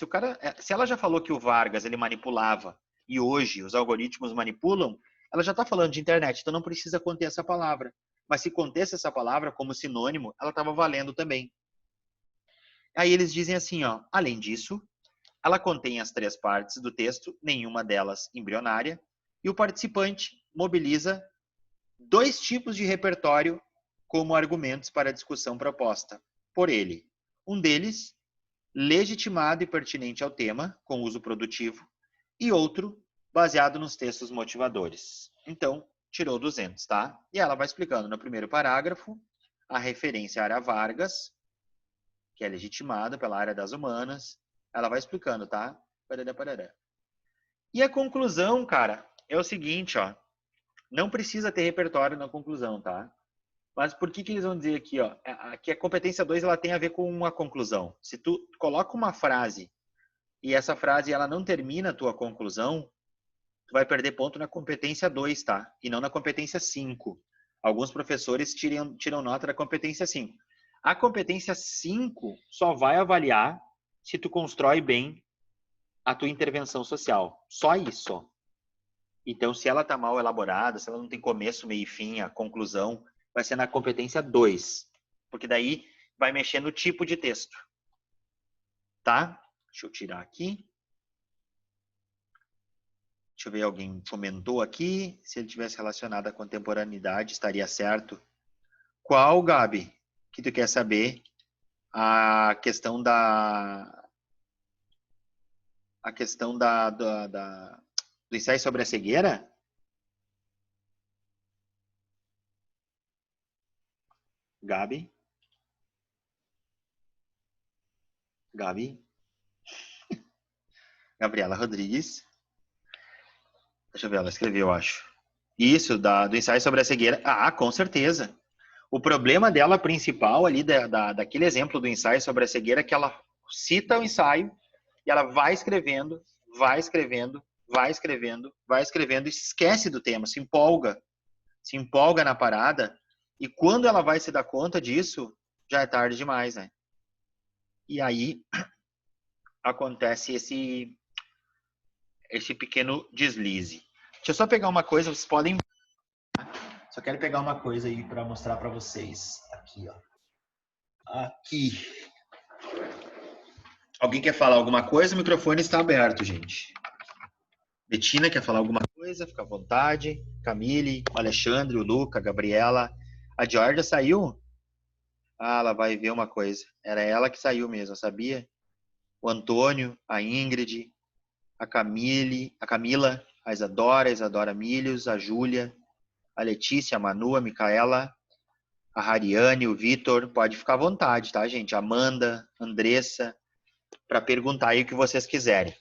Speaker 1: Se ela já falou que o Vargas ele manipulava e hoje os algoritmos manipulam, ela já está falando de internet, então não precisa conter essa palavra. Mas se contesse essa palavra como sinônimo, ela estava valendo também. Aí eles dizem assim, ó, além disso, ela contém as 3 partes do texto, nenhuma delas embrionária, e o participante mobiliza 2 tipos de repertório como argumentos para a discussão proposta por ele. Um deles, legitimado e pertinente ao tema, com uso produtivo, e outro, baseado nos textos motivadores. Então, tirou 200, tá? E ela vai explicando no primeiro parágrafo a referência à área Vargas, que é legitimada pela área das humanas. Ela vai explicando, tá? Parará. E a conclusão, cara, é o seguinte, ó. Não precisa ter repertório na conclusão, tá? Mas por que eles vão dizer aqui, ó? Que a competência 2 ela tem a ver com uma conclusão. Se tu coloca uma frase e essa frase ela não termina a tua conclusão, tu vai perder ponto na competência 2, tá? E não na competência 5. Alguns professores tiram nota da competência 5. A competência 5 só vai avaliar se tu constrói bem a tua intervenção social. Só isso. Então, se ela está mal elaborada, se ela não tem começo, meio e fim, a conclusão, vai ser na competência 2. Porque daí vai mexer no tipo de texto. Tá? Deixa eu tirar aqui. Deixa eu ver, alguém comentou aqui. Se ele tivesse relacionado à contemporaneidade, estaria certo. Qual, Gabi, que tu quer saber? A questão do ensaio sobre a cegueira? Gabi? Gabriela Rodrigues. Deixa eu ver, ela escreveu, eu acho. Isso, do ensaio sobre a cegueira. Ah, com certeza. O problema dela principal ali, daquele exemplo do ensaio sobre a cegueira, é que ela cita o ensaio e ela vai escrevendo, vai escrevendo, vai escrevendo, vai escrevendo e esquece do tema, se empolga na parada, e quando ela vai se dar conta disso, já é tarde demais, né? E aí acontece esse pequeno deslize. Deixa eu só pegar uma coisa, vocês podem... Só quero pegar uma coisa aí para mostrar para vocês. Aqui, ó. Aqui. Alguém quer falar alguma coisa? O microfone está aberto, gente. Betina quer falar alguma coisa? Fica à vontade. Camille, o Alexandre, o Luca, a Gabriela. A Georgia saiu? Ah, ela vai ver uma coisa. Era ela que saiu mesmo, sabia? O Antônio, a Ingrid, a Camille, a Camila, a Isadora Milhos, a Júlia, a Letícia, a Manu, a Micaela, a Hariane, o Vitor. Pode ficar à vontade, tá, gente? Amanda, Andressa, para perguntar aí o que vocês quiserem.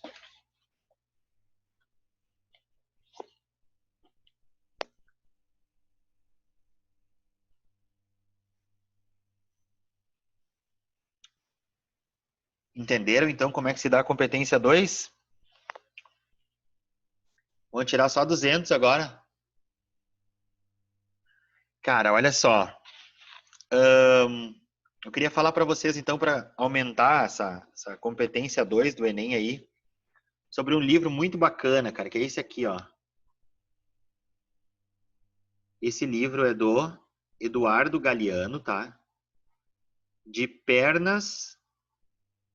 Speaker 1: Entenderam, então, como é que se dá a competência 2? Vou tirar só 200 agora. Cara, olha só. Eu queria falar para vocês, então, para aumentar essa competência 2 do Enem aí, sobre um livro muito bacana, cara, que é esse aqui, ó. Esse livro é do Eduardo Galeano, tá? De Pernas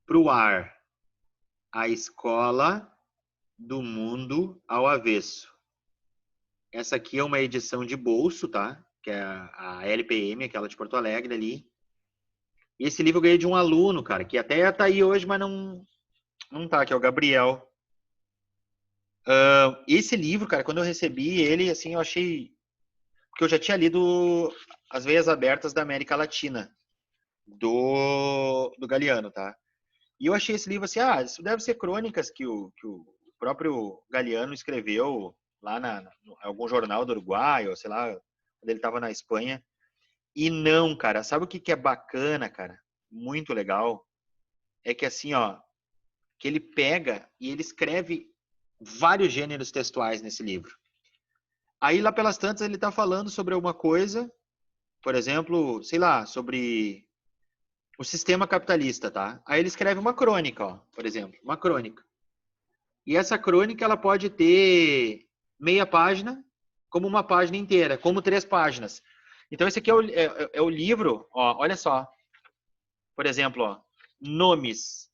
Speaker 1: pro Ar, a escola do mundo ao avesso. Essa aqui é uma edição de bolso, tá? Que é a LPM, aquela de Porto Alegre ali. E esse livro eu ganhei de um aluno, cara, que até tá aí hoje, mas não tá, que é o Gabriel. Esse livro, cara, quando eu recebi ele, assim, eu achei... Porque eu já tinha lido As Veias Abertas da América Latina, do Galeano, tá? E eu achei esse livro assim, isso deve ser crônicas que o próprio Galeano escreveu lá em algum jornal do Uruguai, ou sei lá, quando ele estava na Espanha. E não, cara, sabe o que é bacana, cara? Muito legal. É que assim, ó, que ele pega e ele escreve vários gêneros textuais nesse livro. Aí lá pelas tantas ele está falando sobre alguma coisa, por exemplo, sei lá, sobre o sistema capitalista, tá? Aí ele escreve uma crônica, ó, por exemplo, uma crônica. E essa crônica ela pode ter meia página, como uma página inteira, como 3 páginas. Então esse aqui é o livro, ó, olha só. Por exemplo, ó, nomes.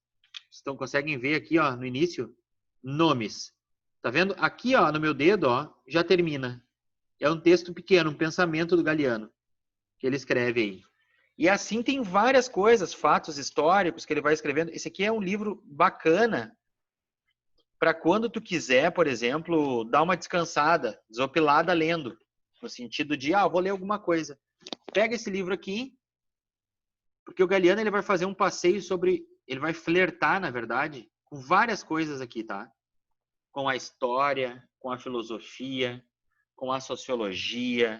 Speaker 1: Então conseguem ver aqui, ó, no início, nomes. Tá vendo? Aqui, ó, no meu dedo, ó, já termina. É um texto pequeno, um pensamento do Galeano, que ele escreve aí. E assim tem várias coisas, fatos históricos que ele vai escrevendo. Esse aqui é um livro bacana para quando tu quiser, por exemplo, dar uma descansada, desopilada lendo, no sentido de, vou ler alguma coisa. Pega esse livro aqui, porque o Galeano ele vai fazer um passeio sobre, ele vai flertar, na verdade, com várias coisas aqui, tá? Com a história, com a filosofia, com a sociologia,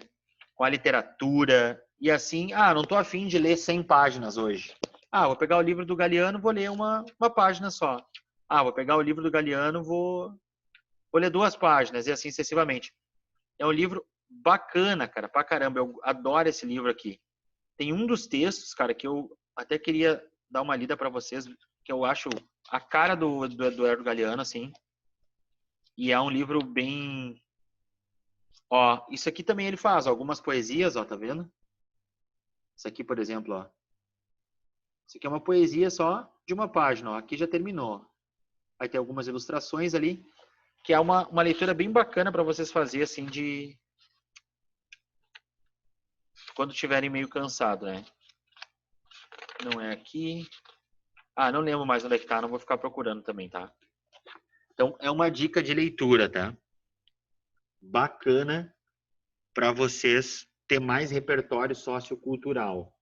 Speaker 1: com a literatura, e assim, não tô afim de ler 100 páginas hoje. Vou pegar o livro do Galeano, vou ler uma página só. Vou pegar o livro do Galeano, vou ler 2 páginas, e assim sucessivamente. É um livro bacana, cara, pra caramba. Eu adoro esse livro aqui. Tem um dos textos, cara, que eu até queria dar uma lida para vocês, que eu acho a cara do Eduardo Galeano, assim. E é um livro bem... Ó, isso aqui também ele faz, algumas poesias, ó, tá vendo? Isso aqui, por exemplo, ó. Isso aqui é uma poesia só de uma página, ó. Aqui já terminou. Vai ter algumas ilustrações ali, que é uma leitura bem bacana para vocês fazerem, assim, de... Quando estiverem meio cansado, né? Não é aqui. Não lembro mais onde é que tá, não vou ficar procurando também, tá? Então, é uma dica de leitura, tá? Bacana para vocês ter mais repertório sociocultural.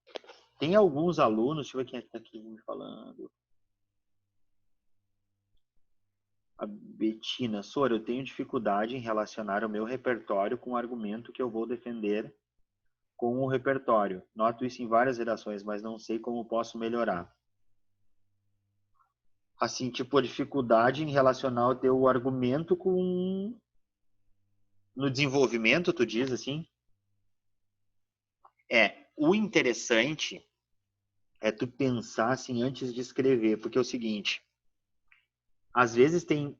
Speaker 1: Tem alguns alunos, deixa eu ver quem é que tá aqui me falando. A Betina, Sora, eu tenho dificuldade em relacionar o meu repertório com o argumento que eu vou defender com o repertório. Noto isso em várias redações, mas não sei como posso melhorar. Assim, tipo, a dificuldade em relacionar o teu argumento com... No desenvolvimento, tu diz assim? O interessante é tu pensar assim antes de escrever, porque é o seguinte, às vezes tem...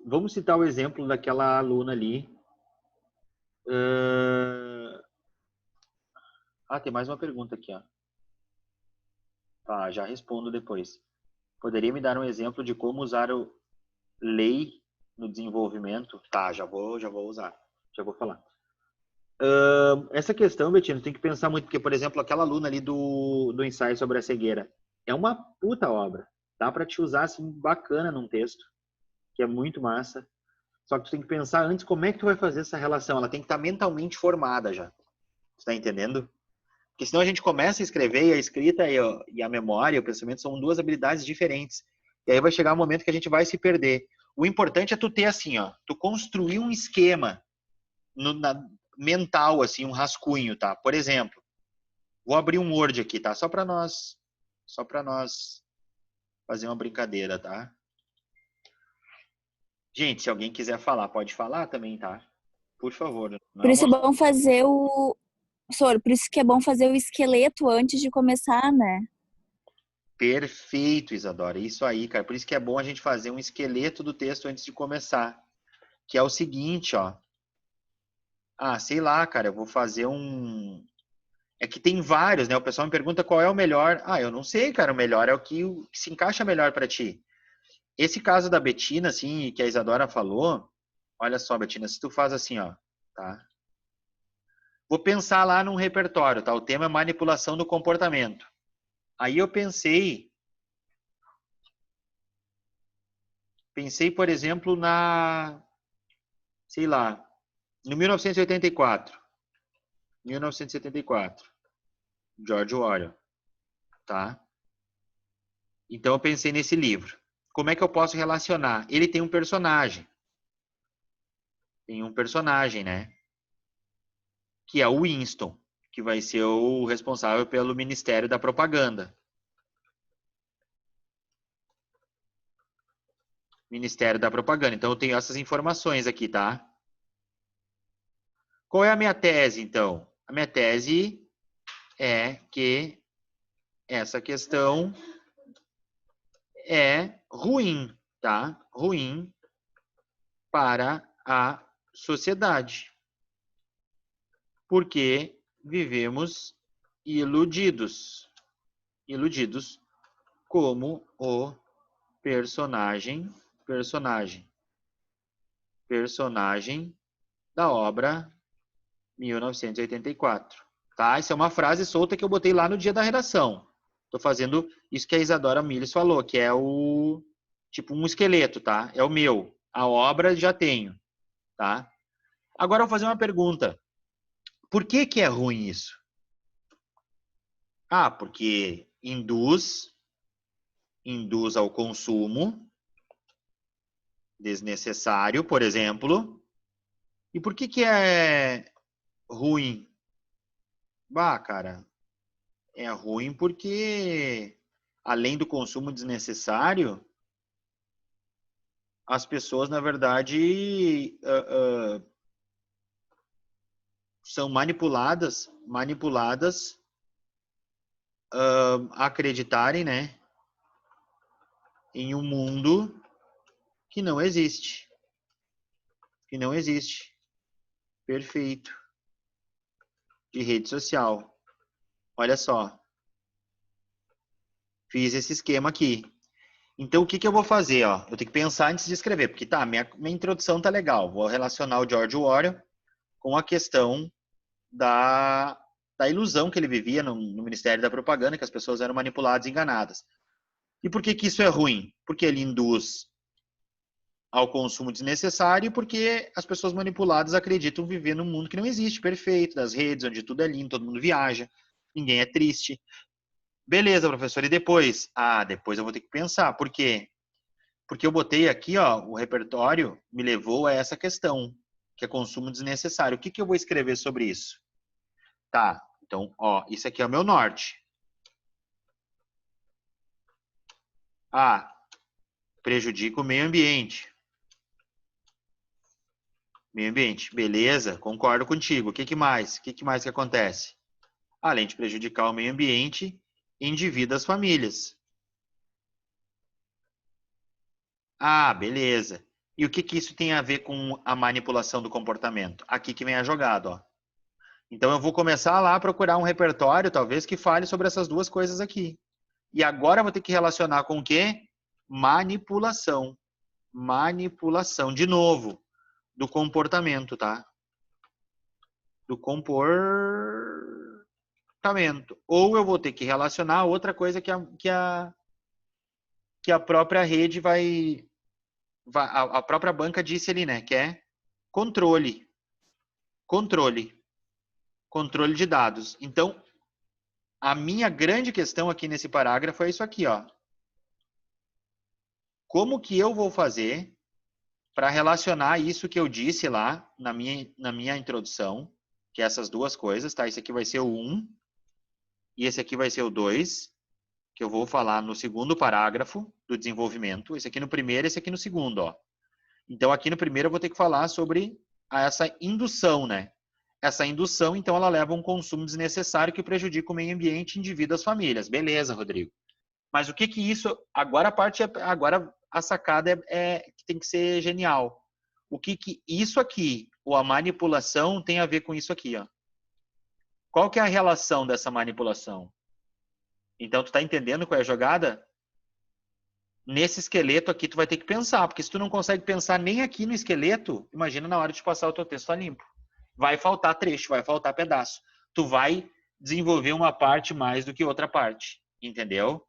Speaker 1: Vamos citar o exemplo daquela aluna ali. Tem mais uma pergunta aqui, ó. Tá, já respondo depois. Poderia me dar um exemplo de como usar o lei no desenvolvimento. Tá, já vou usar. Já vou falar. Essa questão, Betina, tem que pensar muito, porque, por exemplo, aquela aluna ali do ensaio sobre a cegueira é uma puta obra. Dá para te usar assim bacana num texto, que é muito massa. Só que tu tem que pensar antes como é que tu vai fazer essa relação. Ela tem que estar mentalmente formada já. Tu tá entendendo? Porque senão a gente começa a escrever e a escrita e a memória, o pensamento são duas habilidades diferentes. E aí vai chegar um momento que a gente vai se perder. O importante é tu ter assim, ó, tu construir um esquema mental, assim, um rascunho, tá? Por exemplo, vou abrir um Word aqui, tá? Só para nós fazer uma brincadeira, tá? Gente, se alguém quiser falar, pode falar também, tá? Por favor. Não
Speaker 2: Por
Speaker 1: é
Speaker 2: isso é
Speaker 1: uma...
Speaker 2: bom fazer o. Sor, por isso que é bom fazer o esqueleto antes de começar, né?
Speaker 1: Perfeito, Isadora. Isso aí, cara. Por isso que é bom a gente fazer um esqueleto do texto antes de começar. Que é o seguinte, ó. Ah, sei lá, cara, eu vou fazer um. É que tem vários, né? O pessoal me pergunta qual é o melhor. Ah, eu não sei, cara. O melhor é o que se encaixa melhor para ti. Esse caso da Betina, assim, que a Isadora falou, olha só, Betina, se tu faz assim, ó, tá? Vou pensar lá num repertório, tá? O tema é manipulação do comportamento. Aí eu pensei, por exemplo, sei lá, no 1984. 1974, George Orwell, tá? Então eu pensei nesse livro. Como é que eu posso relacionar? Ele tem um personagem. Tem um personagem, né? Que é o Winston, que vai ser o responsável pelo Ministério da Propaganda. Ministério da Propaganda. Então eu tenho essas informações aqui, tá? Qual é a minha tese, então? A minha tese é que essa questão é ruim, tá? Ruim para a sociedade. Porque vivemos iludidos. Iludidos como o personagem da obra 1984. Tá? Essa é uma frase solta que eu botei lá no dia da redação. Estou fazendo isso que a Isadora Miles falou, que é o tipo um esqueleto, tá? É o meu. A obra já tenho, tá? Agora eu vou fazer uma pergunta. Por que é ruim isso? Ah, porque induz ao consumo desnecessário, por exemplo. E por que é ruim? Bah, cara, é ruim porque, além do consumo desnecessário, as pessoas, na verdade, são manipuladas a acreditarem, né, em um mundo que não existe. Que não existe. Perfeito. De rede social. Olha só. Fiz esse esquema aqui. Então, o que eu vou fazer? Ó? Eu tenho que pensar antes de escrever, porque tá, minha introdução tá legal. Vou relacionar o George Orwell com a questão da ilusão que ele vivia no Ministério da Propaganda, que as pessoas eram manipuladas e enganadas. E por que isso é ruim? Porque ele induz ao consumo desnecessário e porque as pessoas manipuladas acreditam viver num mundo que não existe, perfeito, das redes, onde tudo é lindo, todo mundo viaja, ninguém é triste. Beleza, professor, e depois? Ah, depois eu vou ter que pensar. Por quê? Porque eu botei aqui, ó, o repertório me levou a essa questão, que é consumo desnecessário. O que eu vou escrever sobre isso? Tá, então, ó, isso aqui é o meu norte. Ah, prejudica o meio ambiente. Meio ambiente, beleza, concordo contigo. O que mais? O que mais que acontece? Além de prejudicar o meio ambiente, endivida as famílias. Ah, beleza. E o que isso tem a ver com a manipulação do comportamento? Aqui que vem a jogada, ó. Então eu vou começar lá a procurar um repertório, talvez, que fale sobre essas duas coisas aqui. E agora eu vou ter que relacionar com o quê? Manipulação. manipulação, de novo, do comportamento, tá? Do comportamento. Ou eu vou ter que relacionar outra coisa que a própria rede a própria banca disse ali, né? Que é controle. Controle de dados. Então, a minha grande questão aqui nesse parágrafo é isso aqui, ó. Como que eu vou fazer para relacionar isso que eu disse lá na minha introdução, que é essas duas coisas, tá? Esse aqui vai ser o 1 e esse aqui vai ser o 2, que eu vou falar no segundo parágrafo do desenvolvimento. Esse aqui no primeiro, esse aqui no segundo, ó. Então, aqui no primeiro eu vou ter que falar sobre essa indução, né? Essa indução, então, ela leva a um consumo desnecessário que prejudica o meio ambiente, indivíduos, famílias. Beleza, Rodrigo. Mas o que que isso... Agora a sacada é que tem que ser genial. O que que isso aqui, ou a manipulação, tem a ver com isso aqui, ó? Qual que é a relação dessa manipulação? Então, tu tá entendendo qual é a jogada? Nesse esqueleto aqui, tu vai ter que pensar, porque se tu não consegue pensar nem aqui no esqueleto, imagina na hora de passar o teu texto a limpo. Vai faltar trecho, vai faltar pedaço. Tu vai desenvolver uma parte mais do que outra parte, entendeu?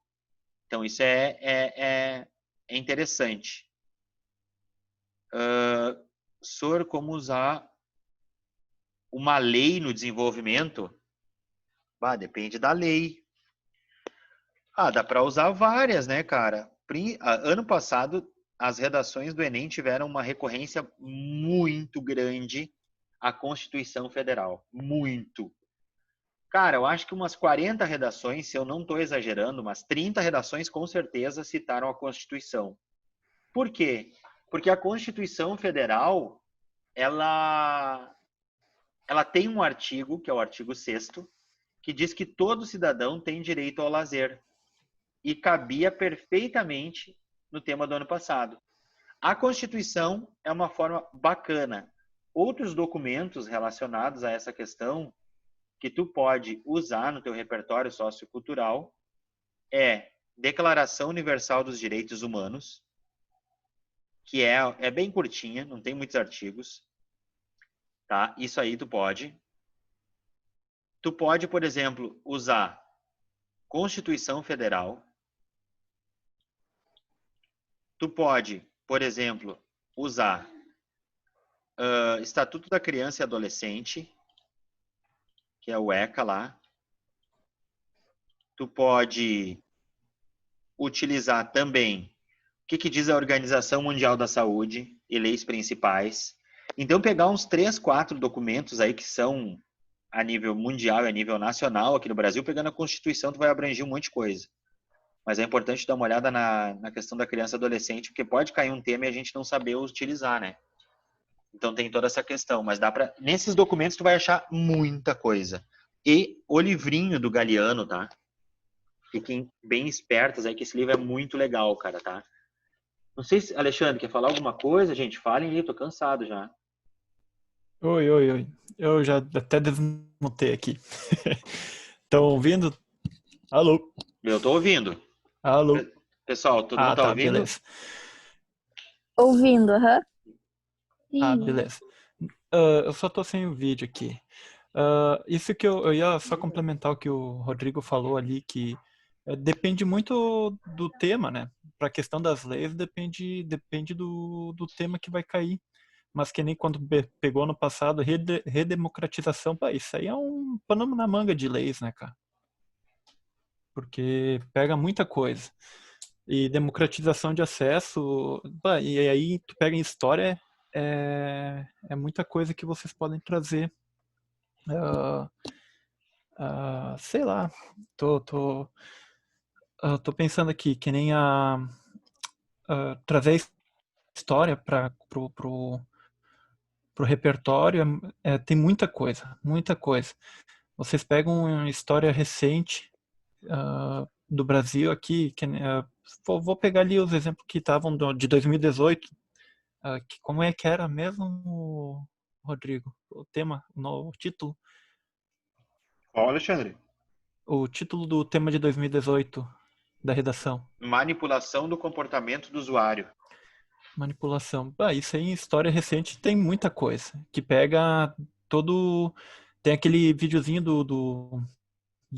Speaker 1: Então, isso é interessante. Sor, como usar uma lei no desenvolvimento? Depende da lei. Dá para usar várias, né, cara? Ano passado, as redações do Enem tiveram uma recorrência muito grande à Constituição Federal. Muito. Cara, eu acho que umas 40 redações, se eu não estou exagerando, umas 30 redações com certeza citaram a Constituição. Por quê? Porque a Constituição Federal, ela tem um artigo, que é o artigo 6º, que diz que todo cidadão tem direito ao lazer. E cabia perfeitamente no tema do ano passado. A Constituição é uma forma bacana. Outros documentos relacionados a essa questão que tu pode usar no teu repertório sociocultural é Declaração Universal dos Direitos Humanos, que é bem curtinha, não tem muitos artigos. Tá? Isso aí tu pode. Tu pode, por exemplo, usar Constituição Federal. Tu pode, por exemplo, usar Estatuto da Criança e Adolescente, que é o ECA lá. Tu pode utilizar também o que diz a Organização Mundial da Saúde e leis principais. Então, pegar uns 3, 4 documentos aí que são a nível mundial e a nível nacional aqui no Brasil, pegando a Constituição, tu vai abranger um monte de coisa. Mas é importante dar uma olhada na questão da criança e adolescente, porque pode cair um tema e a gente não saber utilizar, né? Então tem toda essa questão, mas nesses documentos tu vai achar muita coisa. E o livrinho do Galeano, tá? Fiquem bem espertos aí que esse livro é muito legal, cara, tá? Não sei se, Alexandre, quer falar alguma coisa, gente? Falem aí, tô cansado já.
Speaker 3: Oi. Eu já até desmutei aqui. Estão ouvindo? Alô?
Speaker 1: Eu tô ouvindo.
Speaker 3: Alô?
Speaker 1: Pessoal, todo mundo tá ouvindo?
Speaker 3: Beleza.
Speaker 2: Ouvindo, aham.
Speaker 3: Beleza. Eu só tô sem o vídeo aqui. Isso que eu ia só complementar o que o Rodrigo falou ali, que depende muito do tema, né? Para a questão das leis, depende do tema que vai cair. Mas que nem quando pegou no passado, redemocratização, isso aí é um pano na manga de leis, né, cara? Porque pega muita coisa. E democratização de acesso, e aí tu pega em história, é muita coisa que vocês podem trazer. Sei lá, tô pensando aqui, que nem trazer história pro repertório, tem muita coisa. Vocês pegam uma história recente do Brasil aqui, vou pegar ali os exemplos que estavam de 2018, como é que era mesmo, Rodrigo? O tema, o título?
Speaker 1: Ó, Alexandre.
Speaker 3: O título do tema de 2018 da redação.
Speaker 1: Manipulação do comportamento do usuário.
Speaker 3: Manipulação. Isso aí em história recente tem muita coisa. Que pega todo. Tem aquele videozinho do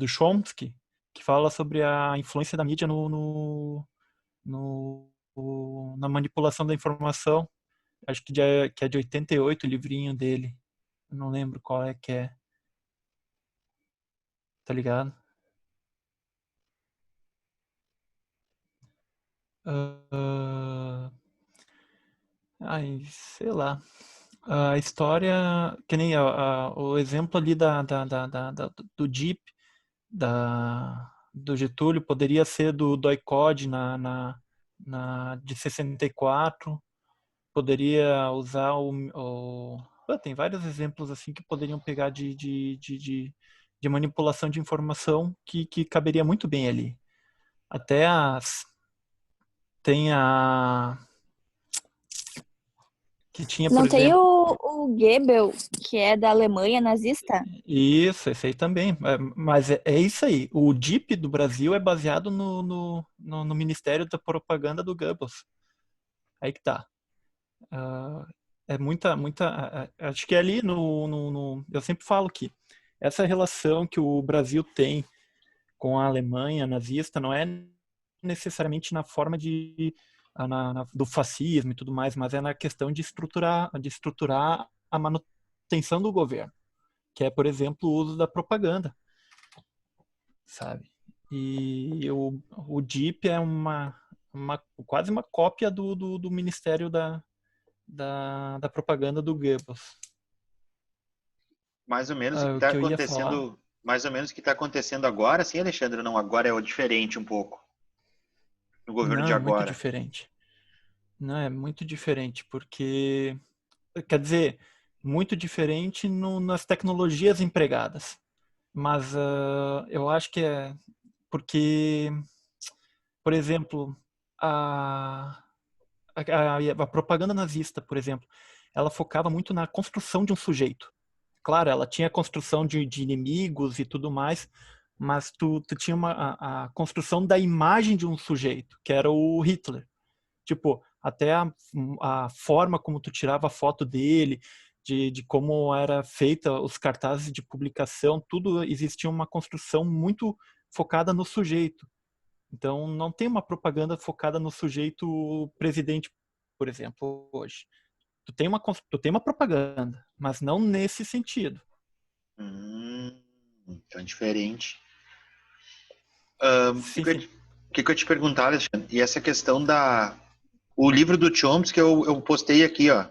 Speaker 3: Chomsky que fala sobre a influência da mídia na manipulação da informação. Acho que é de 88 o livrinho dele. Eu não lembro qual é que é. Tá ligado? Sei lá. A história, que nem o exemplo ali do DIP, do Getúlio, poderia ser do ICOD de 64, poderia usar tem vários exemplos assim que poderiam pegar de manipulação de informação que caberia muito bem ali. Até tem a que tinha, por
Speaker 2: Não tem
Speaker 3: exemplo.
Speaker 2: o Goebbels, que é da Alemanha nazista?
Speaker 3: Isso, esse aí também. Mas é isso aí. O DIP do Brasil é baseado no Ministério da Propaganda do Goebbels. Aí que tá. É muita. Acho que é ali eu sempre falo que essa relação que o Brasil tem com a Alemanha nazista não é necessariamente na forma do fascismo e tudo mais, mas é na questão de estruturar a manutenção do governo, que é, por exemplo, o uso da propaganda, sabe? E o DIP é quase uma cópia do Ministério da Propaganda do Goebbels.
Speaker 1: Mais ou menos o que
Speaker 3: O
Speaker 1: está
Speaker 3: que eu ia falar?
Speaker 1: acontecendo, mais ou menos o que está acontecendo agora, sim, Alexandre, não, agora é o diferente um pouco, no governo de
Speaker 3: Não, é muito
Speaker 1: agora.
Speaker 3: diferente. Não, é muito diferente, porque, quer dizer, muito diferente nas tecnologias empregadas. Mas eu acho que é porque, por exemplo, a, a propaganda nazista, por exemplo, ela focava muito na construção de um sujeito. Claro, ela tinha a construção de inimigos e tudo mais, mas tu tinha a construção da imagem de um sujeito, que era o Hitler. Tipo, até a forma como tu tirava a foto dele, de como era feita os cartazes de publicação, tudo existia uma construção muito focada no sujeito. Então, não tem uma propaganda focada no sujeito presidente, por exemplo, hoje. Tu tem uma propaganda, mas não nesse sentido.
Speaker 1: Então é diferente. O que,
Speaker 3: Sim,
Speaker 1: que, eu,
Speaker 3: sim.
Speaker 1: te- o que que eu ia te perguntar, Alexandre? E essa questão o livro do Chomsky eu postei aqui, ó,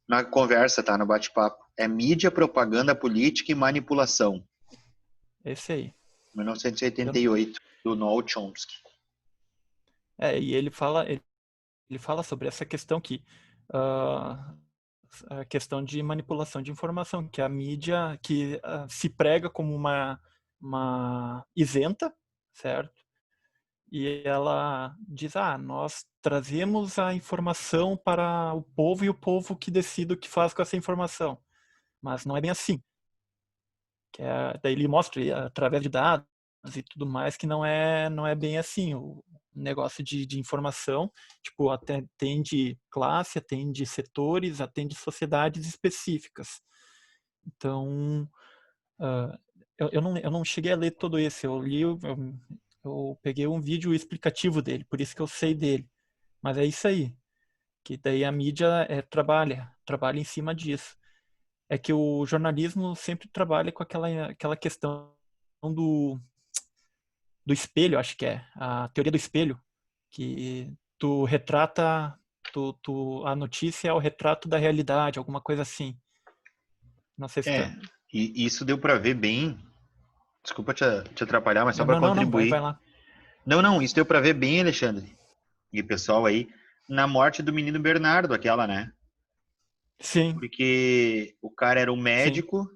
Speaker 1: na conversa, tá? No bate-papo. É Mídia, Propaganda Política e Manipulação,
Speaker 3: Esse aí.
Speaker 1: 1988, do Noam Chomsky.
Speaker 3: E ele fala sobre essa questão ah, a questão de manipulação de informação, que a mídia que se prega como uma isenta, certo? E ela diz, nós trazemos a informação para o povo e o povo que decide o que faz com essa informação. Mas não é bem assim. Daí ele mostra através de dados e tudo mais que não é bem assim. O negócio de informação, tipo, atende classe, atende setores, atende sociedades específicas. Então, ah, eu não cheguei a ler todo esse. Eu peguei um vídeo explicativo dele, por isso que eu sei dele. Mas é isso aí, que daí a mídia trabalha em cima disso. É que o jornalismo sempre trabalha com aquela questão do espelho, acho que é a teoria do espelho, que tu retrata, a notícia é o retrato da realidade, alguma coisa assim. Não sei se
Speaker 1: É,
Speaker 3: tá.
Speaker 1: e isso deu para ver bem. Desculpa te atrapalhar, mas só
Speaker 3: Não,
Speaker 1: para
Speaker 3: não, não, vai
Speaker 1: contribuir.
Speaker 3: lá.
Speaker 1: Não, não, isso deu para ver bem, Alexandre, e pessoal aí, na morte do menino Bernardo, aquela, né?
Speaker 3: Sim,
Speaker 1: Porque o cara era um
Speaker 3: sim,
Speaker 1: médico,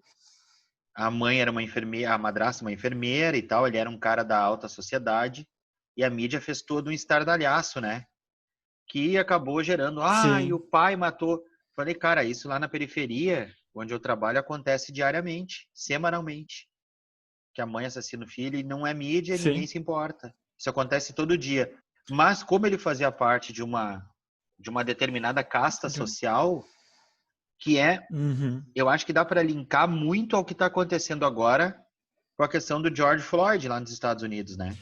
Speaker 1: a mãe era uma enfermeira, a madrasta uma enfermeira e tal, ele era um cara da alta sociedade, e a mídia fez todo um estardalhaço, né? Que acabou gerando, e o
Speaker 3: sim,
Speaker 1: pai matou. Falei, cara, isso lá na periferia, onde eu trabalho, acontece diariamente, semanalmente. Que a mãe assassina o filho e não é mídia, ninguém
Speaker 3: sim,
Speaker 1: se importa. Isso acontece todo dia. Mas como ele fazia parte de uma determinada casta
Speaker 3: De um-
Speaker 1: social que
Speaker 3: Uhum.
Speaker 1: eu acho que dá para linkar muito ao que está acontecendo agora com a questão do George Floyd lá nos Estados Unidos, né?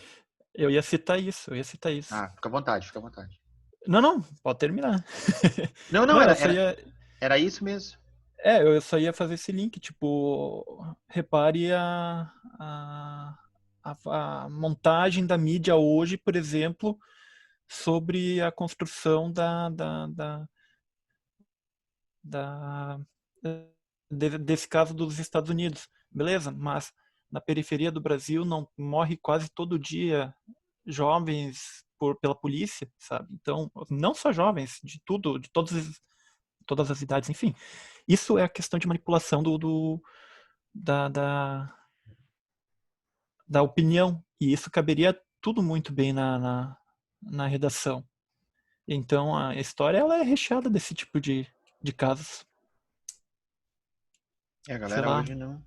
Speaker 3: Eu ia citar isso, eu ia citar isso.
Speaker 1: Ah, fica à vontade, fica à vontade.
Speaker 3: Não, não, pode terminar.
Speaker 1: Não, não,
Speaker 3: Não,
Speaker 1: era,
Speaker 3: eu só
Speaker 1: era,
Speaker 3: ia,
Speaker 1: era isso mesmo.
Speaker 3: eu só ia fazer esse link, tipo, repare a montagem da mídia hoje, por exemplo, sobre a construção da- desse caso dos Estados Unidos. Beleza, mas na periferia do Brasil não morre quase todo dia jovens pela polícia, sabe? Então, não só jovens, de tudo, de todas as idades, enfim. Isso é a questão de manipulação da, da, da opinião, e isso caberia tudo muito bem na redação. Então, a história ela é recheada desse tipo de casos.
Speaker 1: A
Speaker 3: Sei
Speaker 1: galera
Speaker 3: lá,
Speaker 1: hoje não.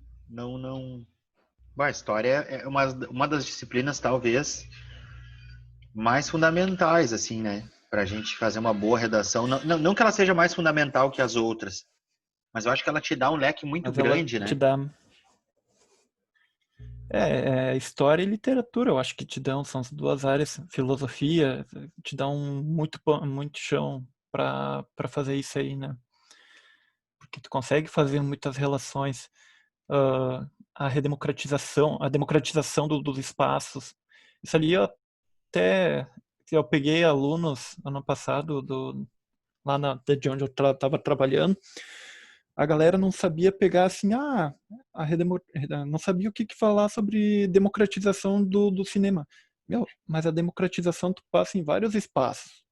Speaker 1: Bom, a história é uma das disciplinas, talvez, mais fundamentais, assim, né? Para a gente fazer uma boa redação. Não que ela seja mais fundamental que as outras, mas eu acho que ela te dá um leque muito
Speaker 3: mas ela
Speaker 1: grande,
Speaker 3: te
Speaker 1: né?
Speaker 3: dá. História e literatura, eu acho que te dão, são as duas áreas, filosofia, te dão muito chão para fazer isso aí, né? Porque tu consegue fazer muitas relações, a democratização dos espaços. Isso ali até eu peguei alunos ano passado de onde eu estava trabalhando, a galera não sabia pegar assim, não sabia o que falar sobre democratização do cinema. Meu, mas a democratização tu passa em vários espaços,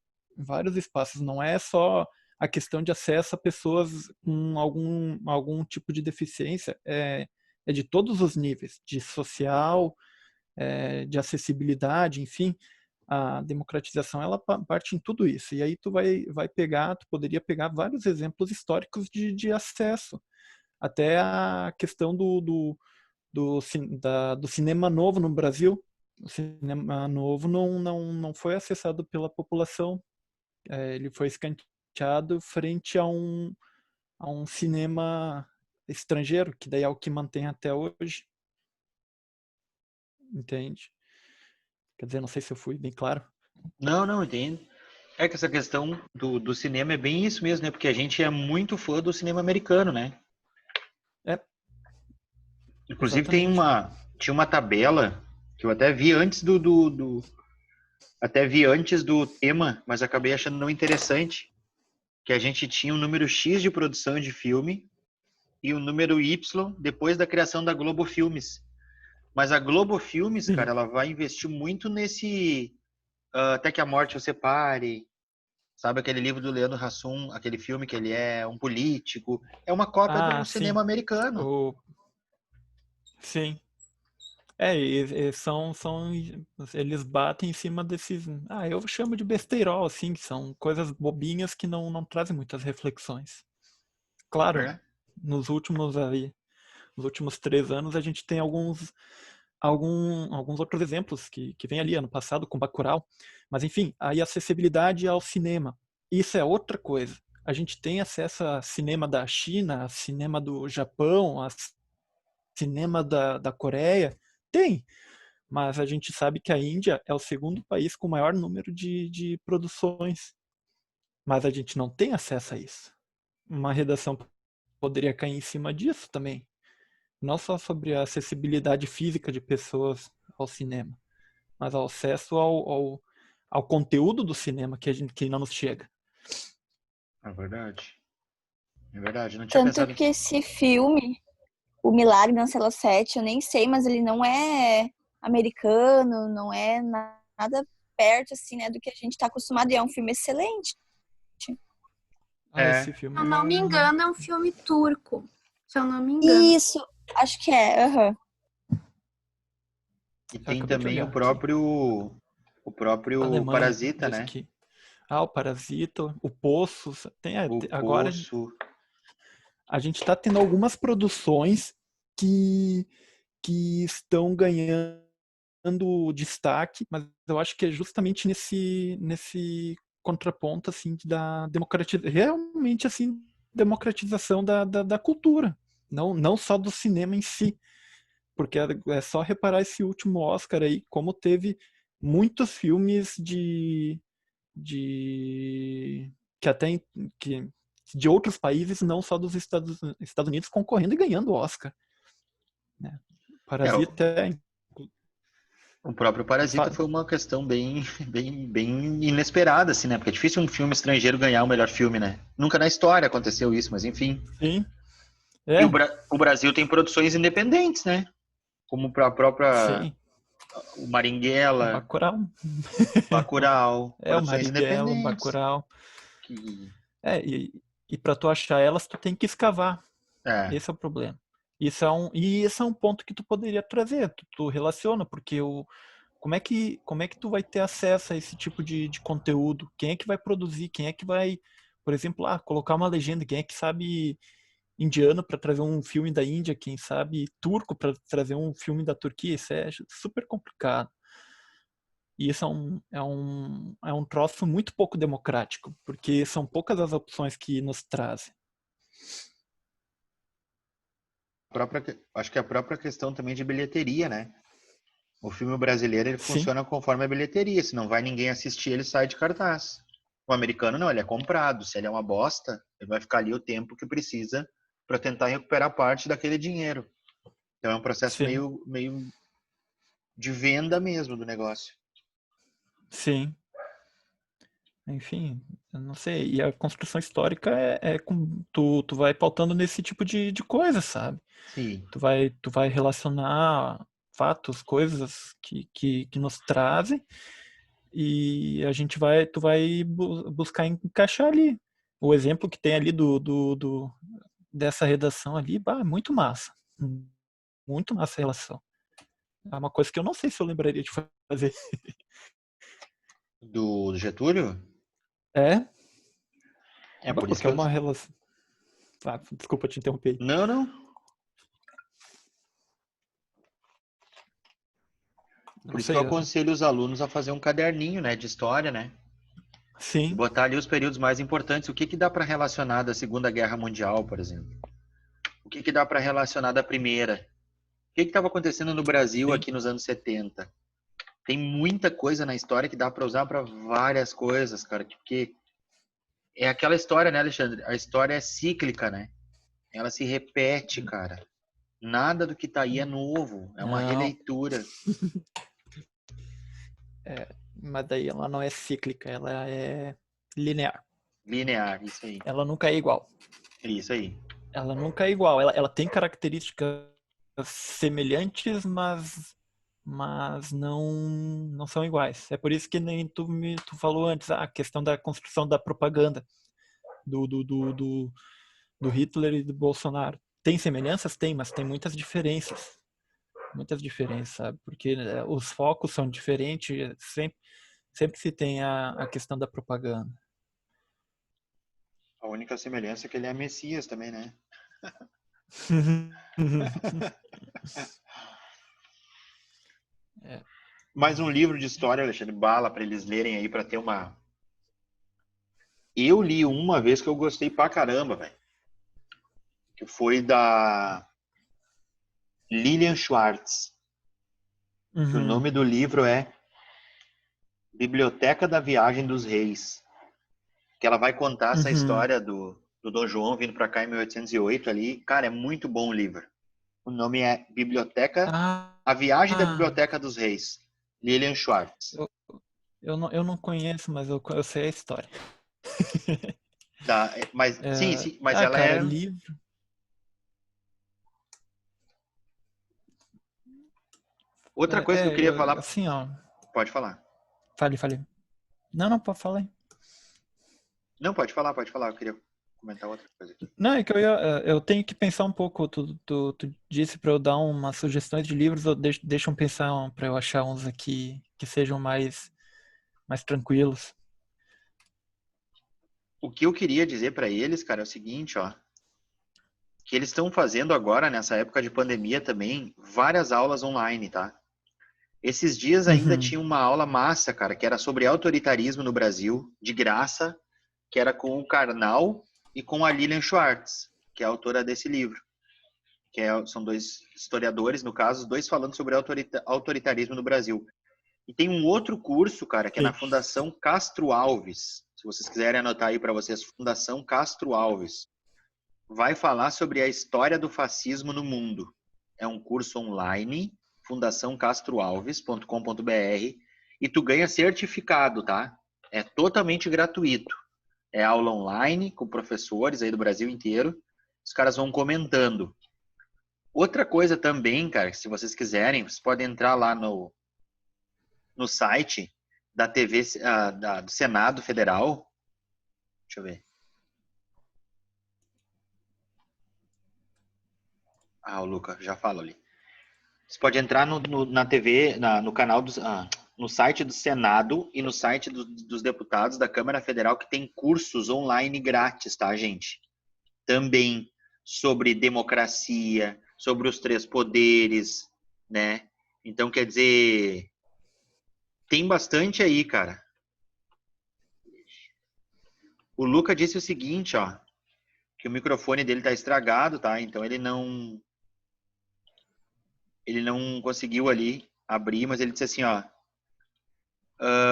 Speaker 3: não é só a questão de acesso a pessoas com algum tipo de deficiência, é de todos os níveis, de social, de acessibilidade, enfim, a democratização ela parte em tudo isso. E aí tu poderia pegar vários exemplos históricos de acesso, até a questão do cinema novo no Brasil. O cinema novo não foi acessado pela população, ele foi escanteado frente a um cinema estrangeiro, que daí é o que mantém até hoje, entende? Quer dizer, não sei se eu fui bem claro.
Speaker 1: Não, entendo. É que essa questão do cinema é bem isso mesmo, né? Porque a gente é muito fã do cinema americano, né?
Speaker 3: É,
Speaker 1: Inclusive
Speaker 3: exatamente.
Speaker 1: tinha uma tabela que eu até vi até vi antes do tema, mas acabei achando não interessante, que a gente tinha um número X de produção de filme e um número Y depois da criação da Globo Filmes. Mas a Globo Filmes,
Speaker 3: Sim.
Speaker 1: cara, ela vai investir muito nesse Até que a Morte o Separe, sabe aquele livro do Leandro Hassum, aquele filme que ele é um político, é uma cópia do
Speaker 3: Sim.
Speaker 1: cinema americano.
Speaker 3: O, sim. Eles batem em cima desses, eu chamo de besteirol, assim, que são coisas bobinhas que não trazem muitas reflexões. Claro,
Speaker 1: É.
Speaker 3: nos últimos 3 anos a gente tem alguns outros exemplos que vem ali ano passado com Bacurau, mas enfim, aí acessibilidade ao cinema. Isso é outra coisa. A gente tem acesso a cinema da China, a cinema do Japão, a cinema da Coreia? Tem, mas a gente sabe que a Índia é o segundo país com maior número de produções, mas a gente não tem acesso a isso. Uma redação poderia cair em cima disso também, não só sobre a acessibilidade física de pessoas ao cinema, mas ao acesso ao conteúdo do cinema que não nos chega.
Speaker 1: É verdade. É verdade. Não tinha
Speaker 2: Tanto
Speaker 1: pensado.
Speaker 2: que esse filme, O Milagre na Cela 7, eu nem sei, mas ele não é americano, não é nada perto, assim, né, do que a gente tá acostumado. E é um filme excelente.
Speaker 1: É.
Speaker 3: Esse filme
Speaker 4: Se eu
Speaker 3: eu
Speaker 4: não me
Speaker 3: não.
Speaker 4: engano, é um filme turco. Se eu não me engano.
Speaker 2: Isso, acho que é. Aham.
Speaker 1: E
Speaker 3: Eu
Speaker 1: tem
Speaker 3: acabei de
Speaker 1: também
Speaker 3: olhar aqui.
Speaker 1: o próprio
Speaker 3: Alemanha,
Speaker 1: Parasita,
Speaker 3: diz
Speaker 1: né?
Speaker 3: que. O Parasita, o Poço.
Speaker 1: O
Speaker 3: Agora
Speaker 1: Poço.
Speaker 3: a gente está tendo algumas produções que, que estão ganhando destaque, mas eu acho que é justamente nesse contraponto, assim, da realmente, assim, democratização da cultura. Não só do cinema em si. Porque é só reparar esse último Oscar aí, como teve muitos filmes de que até que, de outros países, não só dos Estados Unidos, concorrendo e ganhando Oscar. Né?
Speaker 1: O
Speaker 3: Parasita
Speaker 1: o próprio Parasita foi uma questão bem inesperada, assim, né? Porque é difícil um filme estrangeiro ganhar o melhor filme, né? Nunca na história aconteceu isso, mas enfim.
Speaker 3: Sim.
Speaker 1: E o Brasil tem produções independentes, né? Como a própria
Speaker 3: Sim.
Speaker 1: o Marighella, Bacurau,
Speaker 3: o
Speaker 1: produções
Speaker 3: Marighella,
Speaker 1: independentes.
Speaker 3: Bacurau.
Speaker 1: Que...
Speaker 3: E para tu achar elas, tu tem que escavar.
Speaker 1: É.
Speaker 3: Esse é o problema. Esse é um ponto que tu poderia trazer. Tu relaciona, porque como é que tu vai ter acesso a esse tipo de conteúdo? Quem é que vai produzir? Quem é que vai, por exemplo, colocar uma legenda? Quem é que sabe indiano para trazer um filme da Índia? Quem sabe turco para trazer um filme da Turquia? Isso é super complicado. E isso é um troço muito pouco democrático, porque são poucas as opções que nos trazem.
Speaker 1: Acho que a própria questão também de bilheteria, né? O filme brasileiro, ele
Speaker 3: Sim.
Speaker 1: funciona conforme a bilheteria. Se não vai ninguém assistir, ele sai de cartaz. O americano não, ele é comprado. Se ele é uma bosta, ele vai ficar ali o tempo que precisa para tentar recuperar parte daquele dinheiro. Então é um processo
Speaker 3: Sim.
Speaker 1: meio de venda mesmo do negócio.
Speaker 3: Sim. Enfim, eu não sei. E a construção histórica tu vai pautando nesse tipo de coisa, sabe?
Speaker 1: Sim.
Speaker 3: Tu vai relacionar fatos, coisas que nos trazem e tu vai buscar encaixar ali. O exemplo que tem ali dessa redação ali, é muito massa. Muito massa a relação. É uma coisa que eu não sei se eu lembraria de fazer.
Speaker 1: Do Getúlio?
Speaker 3: É?
Speaker 1: É por isso
Speaker 3: Porque
Speaker 1: que
Speaker 3: é
Speaker 1: eu...
Speaker 3: uma relação. Desculpa te interromper.
Speaker 1: Não.
Speaker 3: Não
Speaker 1: Por isso que eu
Speaker 3: sei.
Speaker 1: aconselho os alunos a fazer um caderninho, né, de história, né? E
Speaker 3: Sim.
Speaker 1: botar ali os períodos mais importantes. O que dá para relacionar da Segunda Guerra Mundial, por exemplo? O que dá para relacionar da Primeira? O que estava acontecendo no Brasil
Speaker 3: Sim.
Speaker 1: aqui nos anos 70? Tem muita coisa na história que dá para usar para várias coisas, cara. Porque é aquela história, né, Alexandre? A história é cíclica, né? Ela se repete, cara. Nada do que tá aí é novo. É uma
Speaker 3: Não.
Speaker 1: releitura.
Speaker 3: Mas daí ela não é cíclica, ela é linear.
Speaker 1: Linear, isso aí.
Speaker 3: Ela nunca é igual.
Speaker 1: Isso aí.
Speaker 3: Ela nunca é igual. Ela tem características semelhantes, mas não são iguais. É por isso que nem tu falou antes, a questão da construção da propaganda do Hitler e do Bolsonaro. Tem semelhanças? Tem, mas tem muitas diferenças. Muitas diferenças, sabe? Porque os focos são diferentes, sempre se tem a questão da propaganda.
Speaker 1: A única semelhança é que ele é Messias também, né? Mais um livro de história, Alexandre Bala, para eles lerem aí, para ter uma... Eu li uma vez que eu gostei pra caramba, velho. Que foi da Lilian Schwartz. Que o nome do livro é Biblioteca da Viagem dos Reis. Que ela vai contar essa história do Dom João vindo para cá em 1808 ali. Cara, é muito bom o livro. O nome é A Viagem da Biblioteca dos Reis. Lilian Schwartz.
Speaker 3: Eu não conheço, mas eu sei a história.
Speaker 1: Tá, mas sim, mas ela
Speaker 3: cara,
Speaker 1: é
Speaker 3: livro.
Speaker 1: Outra coisa que eu queria falar.
Speaker 3: Assim, ó.
Speaker 1: Pode falar.
Speaker 3: Fale. Não, pode falar aí.
Speaker 1: Não, pode falar. Eu queria comentar outra coisa aqui.
Speaker 3: Não, é que eu tenho que pensar um pouco. Tu disse para eu dar umas sugestões de livros, deixa eu pensar para eu achar uns aqui que sejam mais tranquilos.
Speaker 1: O que eu queria dizer para eles, cara, é o seguinte, ó. Que eles estão fazendo agora, nessa época de pandemia também, várias aulas online, tá? Esses dias ainda
Speaker 3: Uhum.
Speaker 1: tinha uma aula massa, cara, que era sobre autoritarismo no Brasil, de graça, que era com o Karnal e com a Lilian Schwartz, que é a autora desse livro. São dois historiadores, no caso, os dois falando sobre autoritarismo no Brasil. E tem um outro curso, cara, que é na
Speaker 3: Sim.
Speaker 1: Fundação Castro Alves. Se vocês quiserem anotar aí para vocês, Fundação Castro Alves. Vai falar sobre a história do fascismo no mundo. É um curso online, fundaçãocastroalves.com.br, e tu ganha certificado, tá? É totalmente gratuito. É aula online com professores aí do Brasil inteiro. Os caras vão comentando. Outra coisa também, cara, se vocês quiserem, vocês podem entrar lá no site da TV, do Senado Federal. Deixa eu ver. O Luca já falou ali. Você pode entrar na TV, no canal no site do Senado e no site dos deputados da Câmara Federal, que tem cursos online grátis, tá, gente? Também sobre democracia, sobre os três poderes, né? Então, quer dizer, tem bastante aí, cara. O Luca disse o seguinte, ó, que o microfone dele tá estragado, tá? Então ele não conseguiu ali abrir, mas ele disse assim, ó,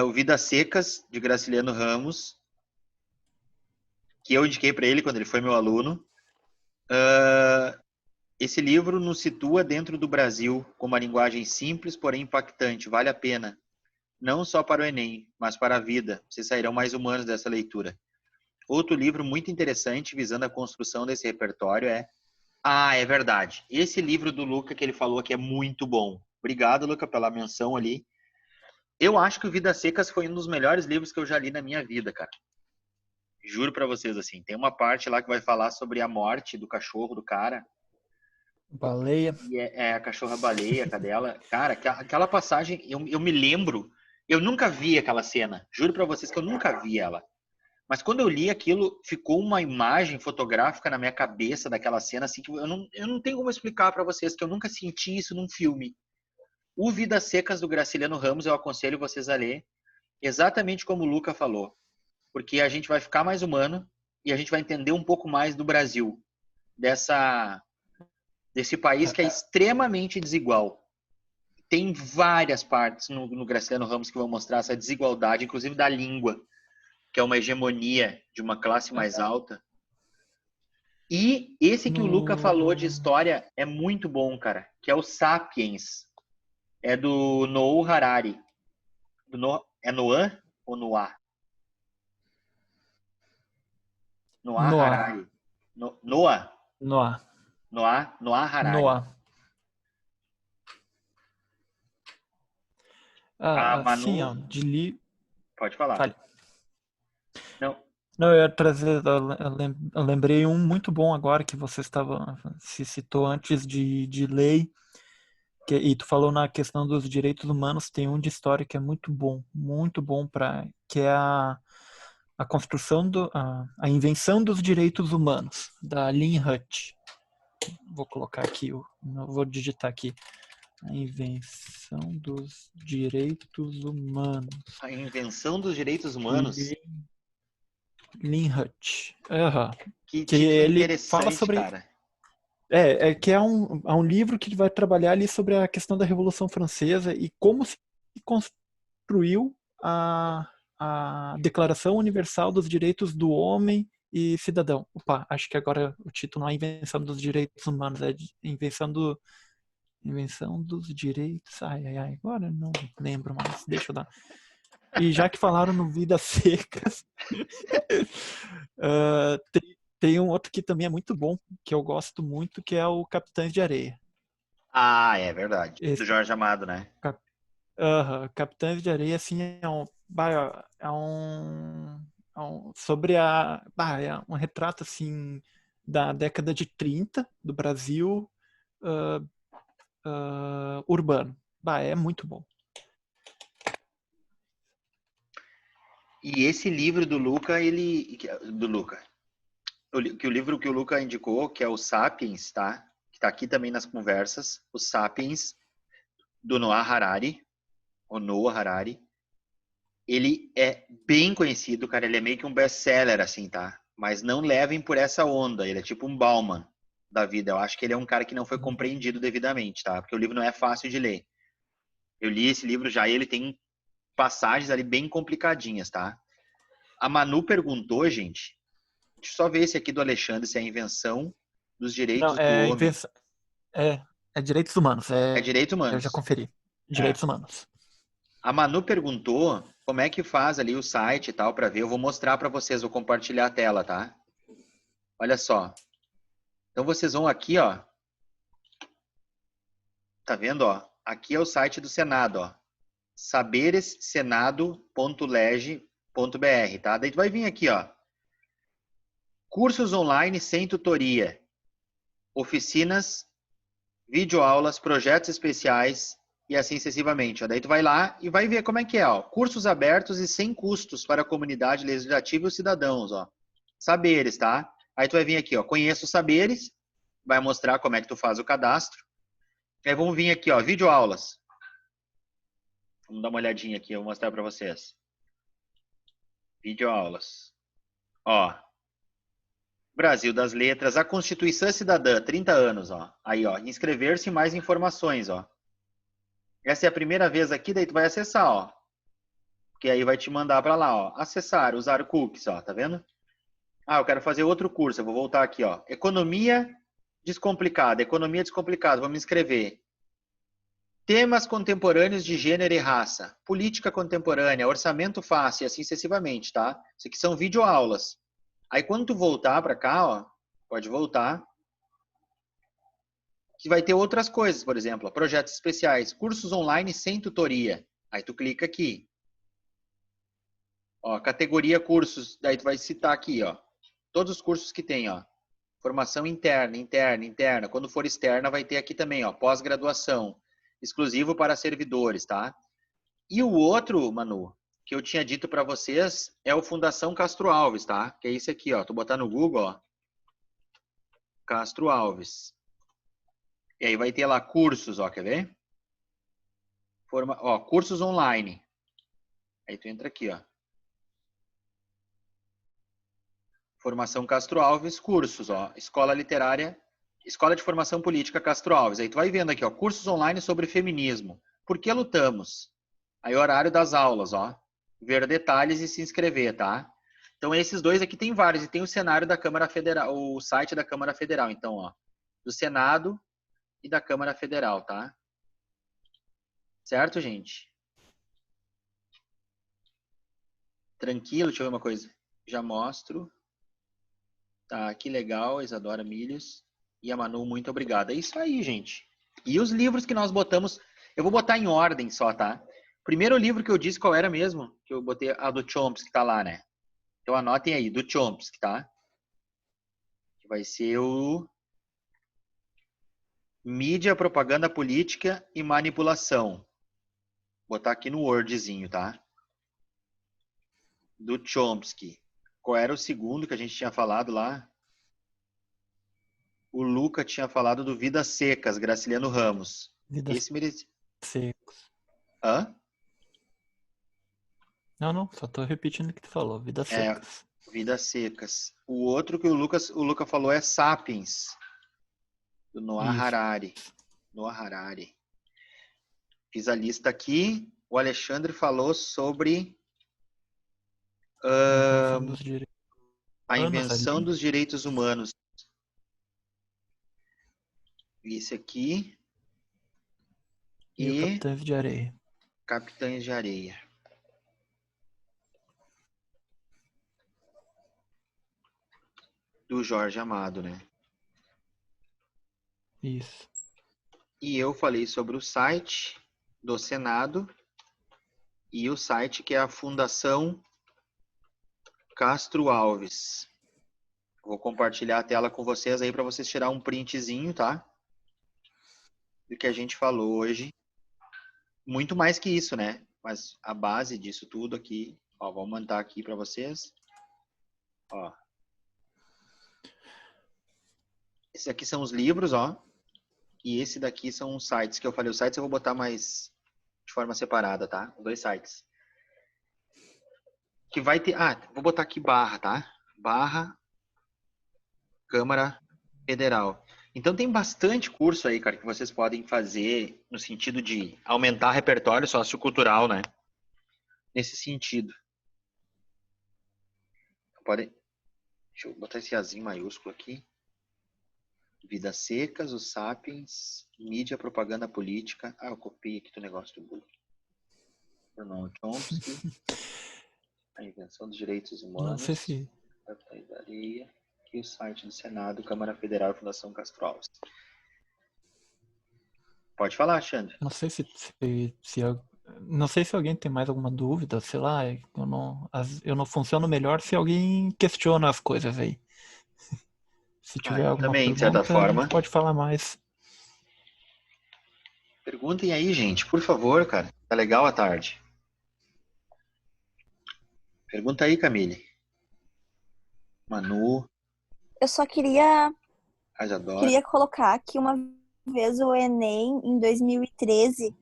Speaker 1: o Vidas Secas, de Graciliano Ramos, que eu indiquei para ele quando ele foi meu aluno. Esse livro nos situa dentro do Brasil com uma linguagem simples, porém impactante. Vale a pena. Não só para o Enem, mas para a vida. Vocês sairão mais humanos dessa leitura. Outro livro muito interessante, visando a construção desse repertório, é verdade. Esse livro do Luca que ele falou que é muito bom. Obrigado, Luca, pela menção ali. Eu acho que o Vidas Secas foi um dos melhores livros que eu já li na minha vida, cara. Juro pra vocês, assim. Tem uma parte lá que vai falar sobre a morte do cachorro do cara.
Speaker 3: Baleia.
Speaker 1: E é a cachorra-baleia, a cadela. Cara, aquela passagem, eu me lembro. Eu nunca vi aquela cena. Juro pra vocês que eu nunca vi ela. Mas quando eu li aquilo, ficou uma imagem fotográfica na minha cabeça daquela cena, assim, que eu não tenho como explicar pra vocês, que eu nunca senti isso num filme. O Vidas Secas, do Graciliano Ramos, eu aconselho vocês a ler, exatamente como o Luca falou. Porque a gente vai ficar mais humano e a gente vai entender um pouco mais do Brasil, desse país que é extremamente desigual. Tem várias partes no Graciliano Ramos que vão mostrar essa desigualdade, inclusive da língua, que é uma hegemonia de uma classe mais alta. E esse que o Luca falou de história é muito bom, cara, que é o Sapiens. É do Noah Harari. É Noah ou Noah? Noah Harari. Noah Harari.
Speaker 3: Noah. Sim, ó, de li...
Speaker 1: Pode falar.
Speaker 3: Fale.
Speaker 1: Não,
Speaker 3: eu ia trazer, eu lembrei um muito bom agora que você se citou antes de lei, e tu falou na questão dos direitos humanos, tem um de história que é muito bom que é a construção a invenção dos direitos humanos, da Lynn Hutt. Vou colocar aqui, vou digitar aqui. A invenção dos direitos humanos.
Speaker 1: A invenção dos direitos humanos?
Speaker 3: Lynn Hutt.
Speaker 1: Que
Speaker 3: ele
Speaker 1: interessante,
Speaker 3: fala sobre,
Speaker 1: cara.
Speaker 3: Que é um livro que vai trabalhar ali sobre a questão da Revolução Francesa e como se construiu a Declaração Universal dos Direitos do Homem e Cidadão. Acho que agora o título não é Invenção dos Direitos Humanos, é Invenção dos Direitos... agora não lembro mais, deixa eu dar... E já que falaram no Vidas Secas, tem um outro que também é muito bom, que eu gosto muito, que é o Capitães de Areia.
Speaker 1: É verdade. Do Jorge Amado, né?
Speaker 3: Capitães de Areia, assim, é sobre um retrato, assim, da década de 30 do Brasil urbano. É muito bom.
Speaker 1: E esse livro do Luca, que o livro que o Luca indicou, que é o Sapiens, tá? Que tá aqui também nas conversas, o Sapiens, do Noah Harari. o Noah Harari. Ele é bem conhecido, cara. Ele é meio que um best-seller, assim, tá? Mas não levem por essa onda. Ele é tipo um Bauman da vida. Eu acho que ele é um cara que não foi compreendido devidamente, tá? Porque o livro não é fácil de ler. Eu li esse livro já e ele tem passagens ali bem complicadinhas, tá? A Manu perguntou, gente. Deixa eu só ver esse aqui do Alexandre, se é a invenção dos direitos
Speaker 3: Não,
Speaker 1: do
Speaker 3: é
Speaker 1: homem.
Speaker 3: invenção. É direitos humanos.
Speaker 1: É direito
Speaker 3: Eu já
Speaker 1: humanos.
Speaker 3: conferi. Direitos humanos.
Speaker 1: A Manu perguntou como é que faz ali o site e tal para ver. Eu vou mostrar para vocês, vou compartilhar a tela, tá? Olha só. Então vocês vão aqui, ó. Tá vendo, ó? Aqui é o site do Senado, ó. saberessenado.leg.br, tá? Daí tu vai vir aqui, ó. Cursos online sem tutoria. Oficinas, videoaulas, projetos especiais e assim sucessivamente. Ó. Daí tu vai lá e vai ver como é que é, ó. Cursos abertos e sem custos para a comunidade legislativa e os cidadãos, ó. Saberes, tá? Aí tu vai vir aqui, ó. Conheça os saberes. Vai mostrar como é que tu faz o cadastro. Aí vamos vir aqui, ó. Videoaulas. Vamos dar uma olhadinha aqui, eu vou mostrar para vocês. Videoaulas. Ó. Brasil das Letras, a Constituição Cidadã, 30 anos, ó. Aí, ó. Inscrever-se e mais informações, ó. Essa é a primeira vez aqui, daí tu vai acessar, ó. Porque aí vai te mandar para lá, ó. Acessar, usar cookies, ó. Tá vendo? Ah, eu quero fazer outro curso. Eu vou voltar aqui, ó. Economia Descomplicada. Economia Descomplicada. Vou me inscrever. Temas contemporâneos de gênero e raça. Política contemporânea. Orçamento fácil e assim sucessivamente, tá? Isso aqui são videoaulas. Aí quando tu voltar para cá, ó. Pode voltar. Que vai ter outras coisas, por exemplo, ó, projetos especiais, cursos online sem tutoria. Aí tu clica aqui. Ó, categoria cursos, daí tu vai citar aqui, ó, todos os cursos que tem, ó. Formação interna, interna, interna. Quando for externa vai ter aqui também, ó, pós-graduação, exclusivo para servidores, tá? E o outro, Manu, que eu tinha dito para vocês é o Fundação Castro Alves, tá? Que é esse aqui, ó. Tu botar no Google, ó. Castro Alves. E aí vai ter lá cursos, ó, quer ver? Ó, cursos online. Aí tu entra aqui, ó. Formação Castro Alves, cursos, ó. Escola Literária, Escola de Formação Política Castro Alves. Aí tu vai vendo aqui, ó, cursos online sobre feminismo. Por que lutamos? Aí horário das aulas, ó. Ver detalhes e se inscrever, tá? Então esses dois aqui tem vários e tem o cenário da Câmara Federal, o site da Câmara Federal, então, ó, do Senado e da Câmara Federal, tá? Certo, gente? Tranquilo, deixa eu ver uma coisa. Já mostro. Tá, que legal, Isadora Milhos. E a Manu, muito obrigada. É isso aí, gente. E os livros que nós botamos, eu vou botar em ordem só, tá? Primeiro livro que eu disse qual era mesmo, que eu botei a do Chomsky, que tá lá, né? Então anotem aí, do Chomsky, tá? Que vai ser o Mídia, Propaganda Política e Manipulação. Vou botar aqui no Wordzinho, tá? Do Chomsky. Qual era o segundo que a gente tinha falado lá? O Luca tinha falado do Vidas Secas, Graciliano Ramos. Esse merece...
Speaker 3: Secos.
Speaker 1: Hã?
Speaker 3: Não, só tô repetindo o que tu falou. Vidas Secas.
Speaker 1: Vidas Secas. O outro que o Luca falou é Sapiens, do Noah Harari. Noah Harari. Fiz a lista aqui. O Alexandre falou sobre a invenção dos direitos humanos. Esse aqui.
Speaker 3: E o Capitães de Areia.
Speaker 1: Capitães de Areia. Do Jorge Amado, né?
Speaker 3: Isso.
Speaker 1: E eu falei sobre o site do Senado e o site que é a Fundação Castro Alves. Vou compartilhar a tela com vocês aí para vocês tirar um printzinho, tá? Do que a gente falou hoje. Muito mais que isso, né? Mas a base disso tudo aqui, ó, vou mandar aqui para vocês. Ó. Esses aqui são os livros, ó. E esse daqui são os sites que eu falei. Os sites eu vou botar mais... de forma separada, tá? Os 2 sites. Que vai ter... vou botar aqui barra, tá? Barra Câmara Federal. Então tem bastante curso aí, cara, que vocês podem fazer no sentido de aumentar repertório sociocultural, né? Nesse sentido. Podem... Deixa eu botar esse Azinho maiúsculo aqui. Vidas Secas, os Sapiens, Mídia, Propaganda Política. Eu copiei aqui do negócio do Google. Donald Chomsky. A Invenção dos Direitos Humanos.
Speaker 3: Não sei se...
Speaker 1: Capitalizaria. E o site do Senado, Câmara Federal e Fundação Castro Alves. Pode falar, Alexandre.
Speaker 3: Não sei não sei se alguém tem mais alguma dúvida, sei lá, eu não funciono melhor se alguém questiona as coisas aí. Se tiver alguma
Speaker 1: também, de
Speaker 3: pergunta,
Speaker 1: certa forma.
Speaker 3: a gente pode falar mais.
Speaker 1: Perguntem aí, gente, por favor, cara. Tá legal a tarde. Pergunta aí, Camille. Manu,
Speaker 2: Eu só queria
Speaker 1: Ajadora.
Speaker 2: colocar que uma vez o Enem, em 2013,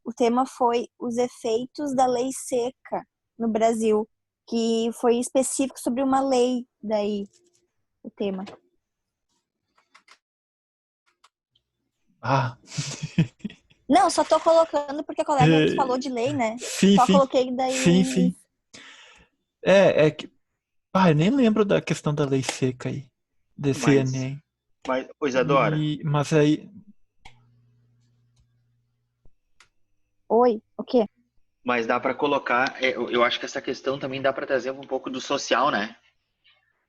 Speaker 2: o tema foi os efeitos da lei seca no Brasil, que foi específico sobre uma lei daí, o tema. Não, só tô colocando porque a colega falou de lei, né?
Speaker 3: Sim,
Speaker 2: só
Speaker 3: sim.
Speaker 2: coloquei daí.
Speaker 3: Sim. É que... eu nem lembro da questão da lei seca aí, desse Enem.
Speaker 1: Mas, Isadora.
Speaker 3: Mas aí...
Speaker 2: Oi, o quê?
Speaker 1: Mas dá para colocar, eu acho que essa questão também dá para trazer um pouco do social, né?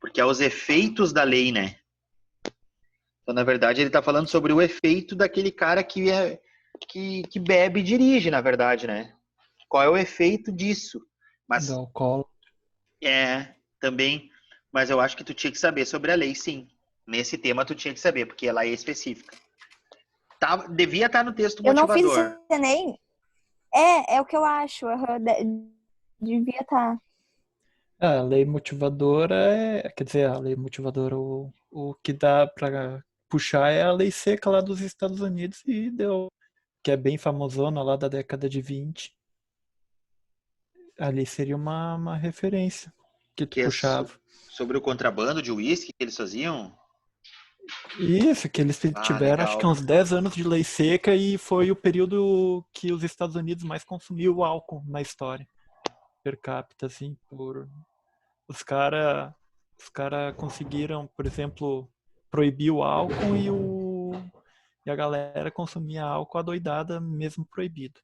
Speaker 1: Porque é os efeitos da lei, né? Então, na verdade, ele tá falando sobre o efeito daquele cara que bebe e dirige, na verdade, né? Qual é o efeito disso? Mas
Speaker 3: do álcool.
Speaker 1: Também, mas eu acho que tu tinha que saber sobre a lei, sim. Nesse tema tu tinha que saber, porque ela é específica. Devia estar no texto motivador.
Speaker 2: Eu não fiz esse Enem. É o que eu acho. Devia estar.
Speaker 3: A lei motivadora quer dizer, a lei motivadora, o que dá pra puxar é a lei seca lá dos Estados Unidos que é bem famosona lá da década de 20. Ali seria uma referência que tu puxava.
Speaker 1: Sobre o contrabando de uísque que eles faziam?
Speaker 3: Isso, que eles tiveram acho que uns 10 anos de lei seca e foi o período que os Estados Unidos mais consumiu álcool na história. Per capita, assim, Os cara conseguiram, por exemplo, proibir o álcool e a galera consumia álcool adoidada mesmo proibido.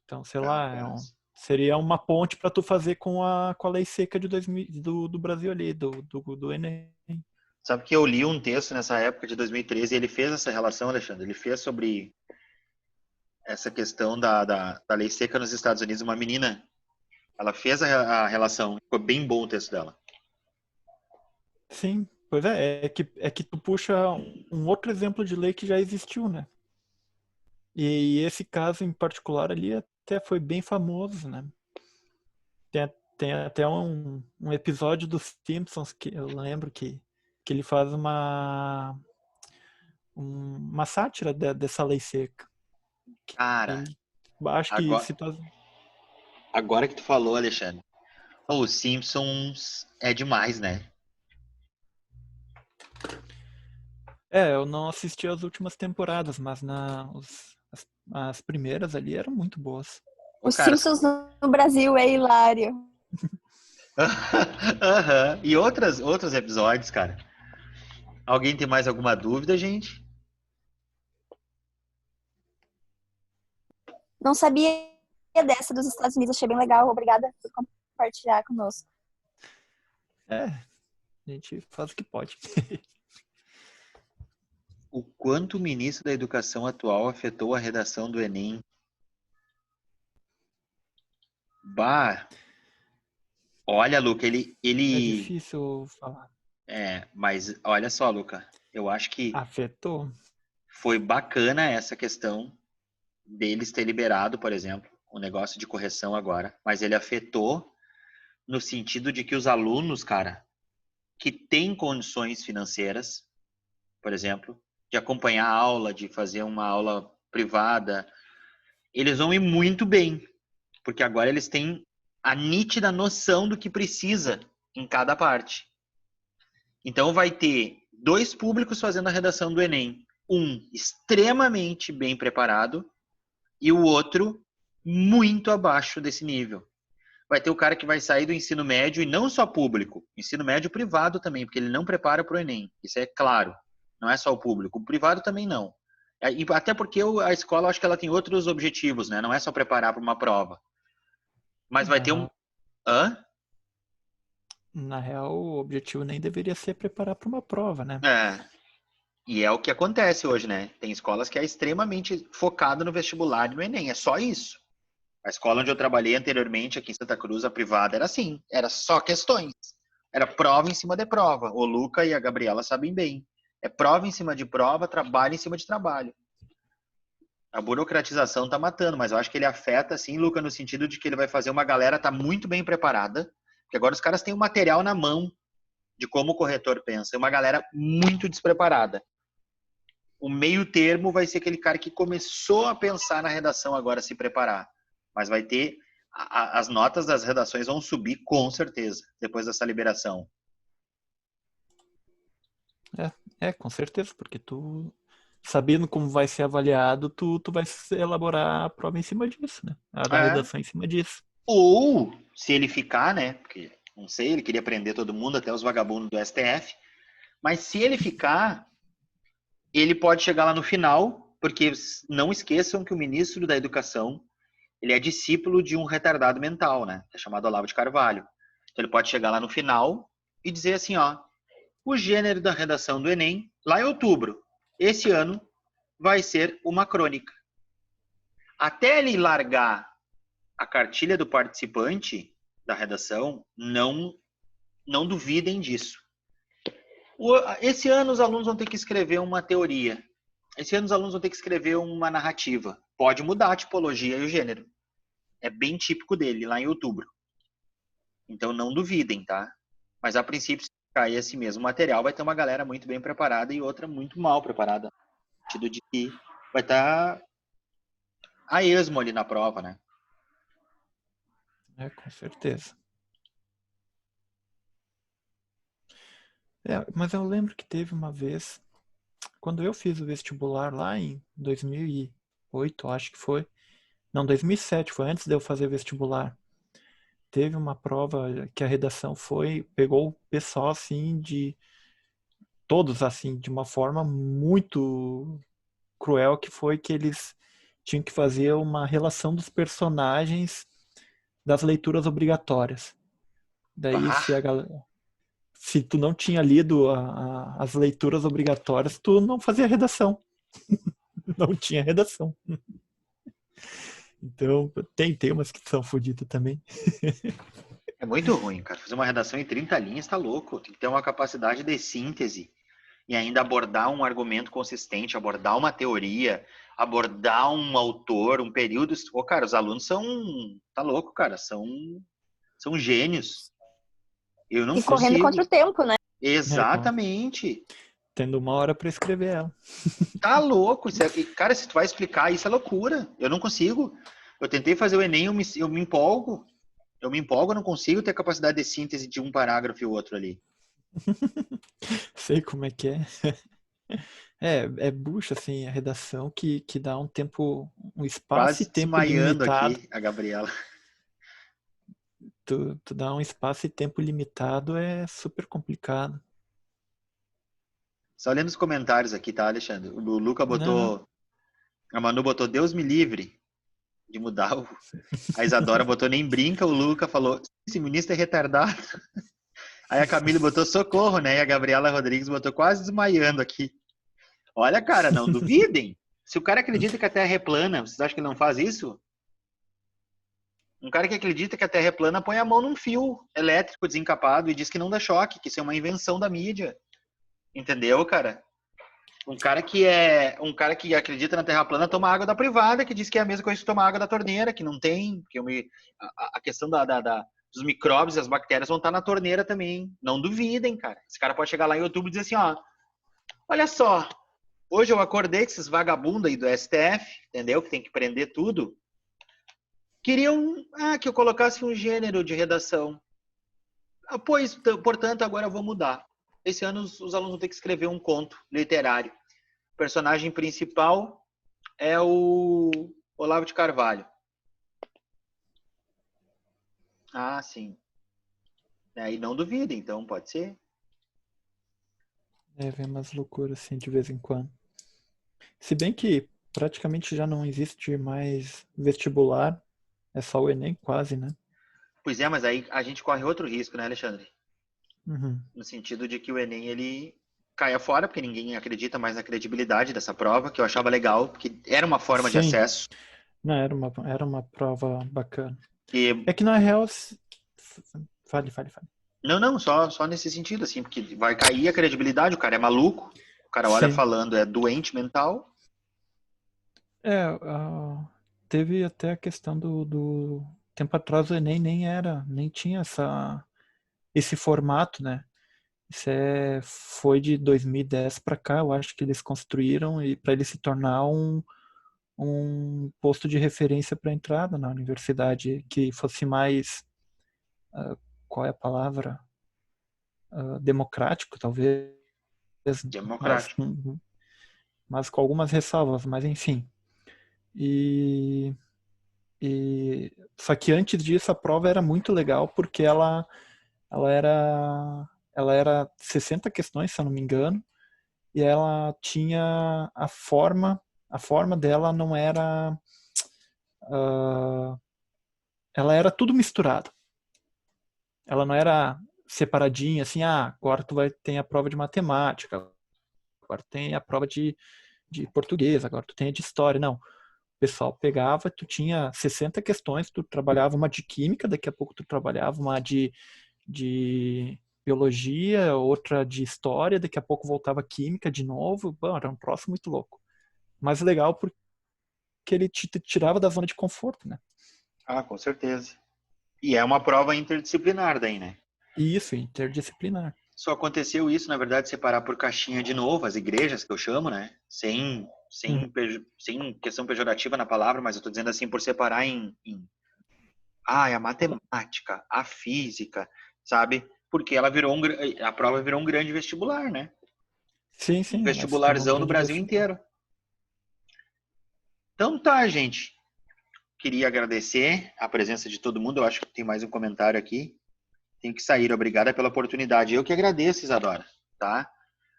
Speaker 3: Então, sei lá, seria uma ponte para tu fazer com a lei seca de 2000, do Brasil ali, do Enem.
Speaker 1: Sabe que eu li um texto nessa época de 2013 e ele fez essa relação, Alexandre. Ele fez sobre essa questão da lei seca nos Estados Unidos. Uma menina, ela fez a relação. Ficou bem bom o texto dela.
Speaker 3: Sim, pois é que tu puxa um outro exemplo de lei que já existiu, né? E esse caso em particular ali até foi bem famoso, né? Tem até um episódio dos Simpsons que eu lembro que ele faz uma sátira dessa lei seca.
Speaker 1: Cara,
Speaker 3: acho que
Speaker 1: agora que tu falou, Alexandre, os Simpsons é demais, né?
Speaker 3: Eu não assisti as últimas temporadas, mas as primeiras ali eram muito boas.
Speaker 2: Os Simpsons no Brasil é hilário.
Speaker 1: E outros episódios, cara. Alguém tem mais alguma dúvida, gente?
Speaker 2: Não sabia dessa dos Estados Unidos, achei bem legal. Obrigada por compartilhar conosco.
Speaker 3: A gente faz o que pode.
Speaker 1: O quanto o ministro da Educação atual afetou a redação do Enem? Olha, Luca, ele...
Speaker 3: É difícil falar.
Speaker 1: Mas olha só, Luca, eu acho que
Speaker 3: afetou.
Speaker 1: Foi bacana essa questão deles ter liberado, por exemplo, o negócio de correção agora, mas ele afetou no sentido de que os alunos, cara, que têm condições financeiras, por exemplo, de acompanhar a aula, de fazer uma aula privada, eles vão ir muito bem, porque agora eles têm a nítida noção do que precisa em cada parte. Então vai ter 2 públicos fazendo a redação do Enem. Um extremamente bem preparado e o outro muito abaixo desse nível. Vai ter o cara que vai sair do ensino médio, e não só público, ensino médio privado também, porque ele não prepara para o Enem. Isso é claro. Não é só o público. O privado também não. Até porque a escola, acho que ela tem outros objetivos, né? Não é só preparar para uma prova. Mas vai ter um... Hã?
Speaker 3: Na real, o objetivo nem deveria ser preparar para uma prova, né?
Speaker 1: E é o que acontece hoje, né? Tem escolas que é extremamente focada no vestibular e no Enem. É só isso. A escola onde eu trabalhei anteriormente, aqui em Santa Cruz, a privada, era assim. Era só questões. Era prova em cima de prova. O Luca e a Gabriela sabem bem. É prova em cima de prova, trabalho em cima de trabalho. A burocratização tá matando, mas eu acho que ele afeta, sim, Luca, no sentido de que ele vai fazer uma galera tá muito bem preparada, porque agora os caras têm o material na mão de como o corretor pensa. É uma galera muito despreparada. O meio termo vai ser aquele cara que começou a pensar na redação agora, se preparar. Mas vai ter... As notas das redações vão subir com certeza, depois dessa liberação.
Speaker 3: Com certeza, porque tu, sabendo como vai ser avaliado, tu vai elaborar a prova em cima disso, né? A redação em cima disso.
Speaker 1: Ou, se ele ficar, né? Porque, não sei, ele queria prender todo mundo, até os vagabundos do STF. Mas se ele ficar, ele pode chegar lá no final, porque não esqueçam que o ministro da Educação, ele é discípulo de um retardado mental, né? Que é chamado Olavo de Carvalho. Então ele pode chegar lá no final e dizer assim, ó, o gênero da redação do Enem, lá em outubro, esse ano, vai ser uma crônica. Até ele largar a cartilha do participante da redação, não duvidem disso. Esse ano os alunos vão ter que escrever uma teoria. Esse ano os alunos vão ter que escrever uma narrativa. Pode mudar a tipologia e o gênero. É bem típico dele, lá em outubro. Então não duvidem, tá? Mas a princípio, se cair esse mesmo material, vai ter uma galera muito bem preparada e outra muito mal preparada. No sentido de que vai estar a esmo ali na prova, né?
Speaker 3: Com certeza. Mas eu lembro que teve uma vez, quando eu fiz o vestibular lá em 2008, acho que foi. Não, 2007, foi antes de eu fazer vestibular. Teve uma prova que a redação pegou o pessoal assim todos assim, de uma forma muito cruel, que foi que eles tinham que fazer uma relação dos personagens das leituras obrigatórias. Daí se tu não tinha lido as leituras obrigatórias, tu não fazia redação. Não tinha redação. Então, tem umas que são fodidas também.
Speaker 1: É muito ruim, cara. Fazer uma redação em 30 linhas tá louco. Tem que ter uma capacidade de síntese e ainda abordar um argumento consistente, abordar uma teoria, abordar um autor, um período. Cara, os alunos são... Tá louco, cara. São gênios. Eu não consigo.
Speaker 2: Correndo contra o tempo, né?
Speaker 1: Exatamente.
Speaker 3: Tendo 1 hora para escrever ela.
Speaker 1: Tá louco. Cara, se tu vai explicar, isso é loucura. Eu não consigo. Eu tentei fazer o Enem, eu me empolgo. Eu não consigo ter capacidade de síntese de um parágrafo e o outro ali.
Speaker 3: Sei como é que é. É bucha, assim, a redação que dá um tempo, um espaço
Speaker 1: quase
Speaker 3: e tempo
Speaker 1: desmaiando
Speaker 3: limitado.
Speaker 1: Aqui, a Gabriela.
Speaker 3: Tu dá um espaço e tempo limitado, é super complicado.
Speaker 1: Só lendo os comentários aqui, tá, Alexandre? O Luca botou... A Manu botou Deus me livre de mudar o... A Isadora botou nem brinca, o Luca falou esse ministro é retardado. Aí a Camila botou socorro, né? E a Gabriela Rodrigues botou quase desmaiando aqui. Olha, cara, não duvidem. Se o cara acredita que a Terra é plana, vocês acham que ele não faz isso? Um cara que acredita que a Terra é plana põe a mão num fio elétrico desencapado e diz que não dá choque, que isso é uma invenção da mídia. Entendeu, cara? Um cara que acredita na Terra plana toma água da privada, que diz que é a mesma coisa que tomar água da torneira, que não tem, que a questão dos micróbios e as bactérias vão estar na torneira também. Não duvidem, cara. Esse cara pode chegar lá em outubro e dizer assim, ó, olha só, Hoje eu acordei com esses vagabundos aí do STF, entendeu? Que tem que prender tudo. Queriam que eu colocasse um gênero de redação. Pois, portanto, agora eu vou mudar. Esse ano os alunos vão ter que escrever um conto literário. O personagem principal é o Olavo de Carvalho. Ah, sim. E não duvida, então pode ser.
Speaker 3: Vem umas loucuras assim de vez em quando. Se bem que praticamente já não existe mais vestibular, é só o Enem quase, né?
Speaker 1: Pois é, mas aí a gente corre outro risco, né, Alexandre?
Speaker 3: Uhum.
Speaker 1: No sentido de que o Enem, ele caia fora, porque ninguém acredita mais na credibilidade dessa prova, que eu achava legal, porque era uma forma de
Speaker 3: Sim.
Speaker 1: acesso.
Speaker 3: Não, era uma prova bacana.
Speaker 1: E...
Speaker 3: É que na real... Fale.
Speaker 1: Não, só nesse sentido, assim, porque vai cair a credibilidade, o cara é maluco, o cara olha
Speaker 3: Sim.
Speaker 1: falando, é doente mental.
Speaker 3: Teve até a questão do... Tempo atrás o Enem nem tinha esse formato, né? Foi de 2010 para cá, eu acho que eles construíram e para ele se tornar um posto de referência para entrada na universidade que fosse mais, qual é a palavra? Democrático, talvez.
Speaker 1: Democrático.
Speaker 3: Mas com algumas ressalvas, mas enfim. Só que antes disso a prova era muito legal porque ela era 60 questões, se eu não me engano, e ela tinha a forma dela não era, ela era tudo misturado. Ela não era separadinha, assim, agora tem a prova de matemática, agora tem a prova de português, agora tu tem a de história, não. O pessoal pegava, tu tinha 60 questões, tu trabalhava uma de química, daqui a pouco tu trabalhava uma de biologia, outra de história, daqui a pouco voltava química de novo. Bom, era um troço muito louco. Mas legal porque ele te tirava da zona de conforto, né?
Speaker 1: Com certeza. E é uma prova interdisciplinar daí, né?
Speaker 3: Isso, interdisciplinar.
Speaker 1: Só aconteceu isso, na verdade, separar por caixinha de novo, as igrejas que eu chamo, né? Sem questão pejorativa na palavra, mas eu tô dizendo assim, por separar a matemática, a física, sabe? Porque a prova virou um grande vestibular, né?
Speaker 3: Sim.
Speaker 1: Um vestibularzão no Brasil inteiro. Então tá, gente. Queria agradecer a presença de todo mundo. Eu acho que tem mais um comentário aqui. Tem que sair. Obrigada pela oportunidade. Eu que agradeço, Isadora, tá?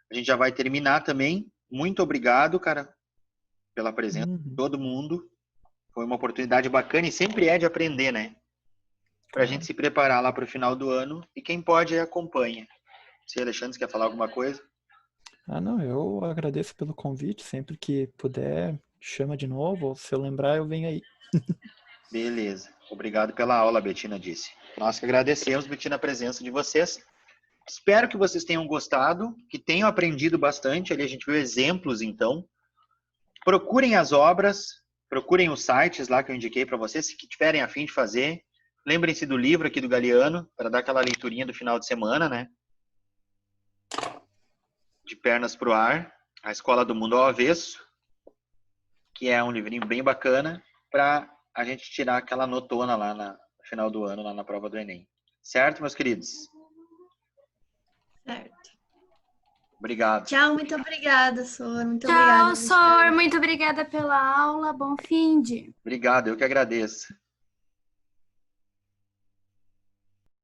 Speaker 1: A gente já vai terminar também. Muito obrigado, cara, pela presença de todo mundo. Foi uma oportunidade bacana e sempre é de aprender, né? Pra gente se preparar lá pro final do ano. E quem pode, acompanha. Se Alexandre quer falar alguma coisa.
Speaker 3: Não, eu agradeço pelo convite. Sempre que puder, chama de novo. Ou se eu lembrar, eu venho aí.
Speaker 1: Beleza. Obrigado pela aula, Betina disse. Nós que agradecemos, Betina, a presença de vocês. Espero que vocês tenham gostado, que tenham aprendido bastante. Ali a gente viu exemplos, então. Procurem as obras, procurem os sites lá que eu indiquei para vocês, se tiverem a fim de fazer. Lembrem-se do livro aqui do Galeano, para dar aquela leiturinha do final de semana, né? De Pernas pro Ar, A Escola do Mundo ao Avesso, que é um livrinho bem bacana para a gente tirar aquela notona lá no final do ano, lá na prova do Enem. Certo, meus queridos?
Speaker 4: Certo.
Speaker 1: Obrigado.
Speaker 4: Tchau, muito obrigada, Sor. Muito
Speaker 2: Tchau,
Speaker 4: obrigada.
Speaker 2: Sor. Muito obrigada pela aula. Bom fim de.
Speaker 1: Obrigado, eu que agradeço.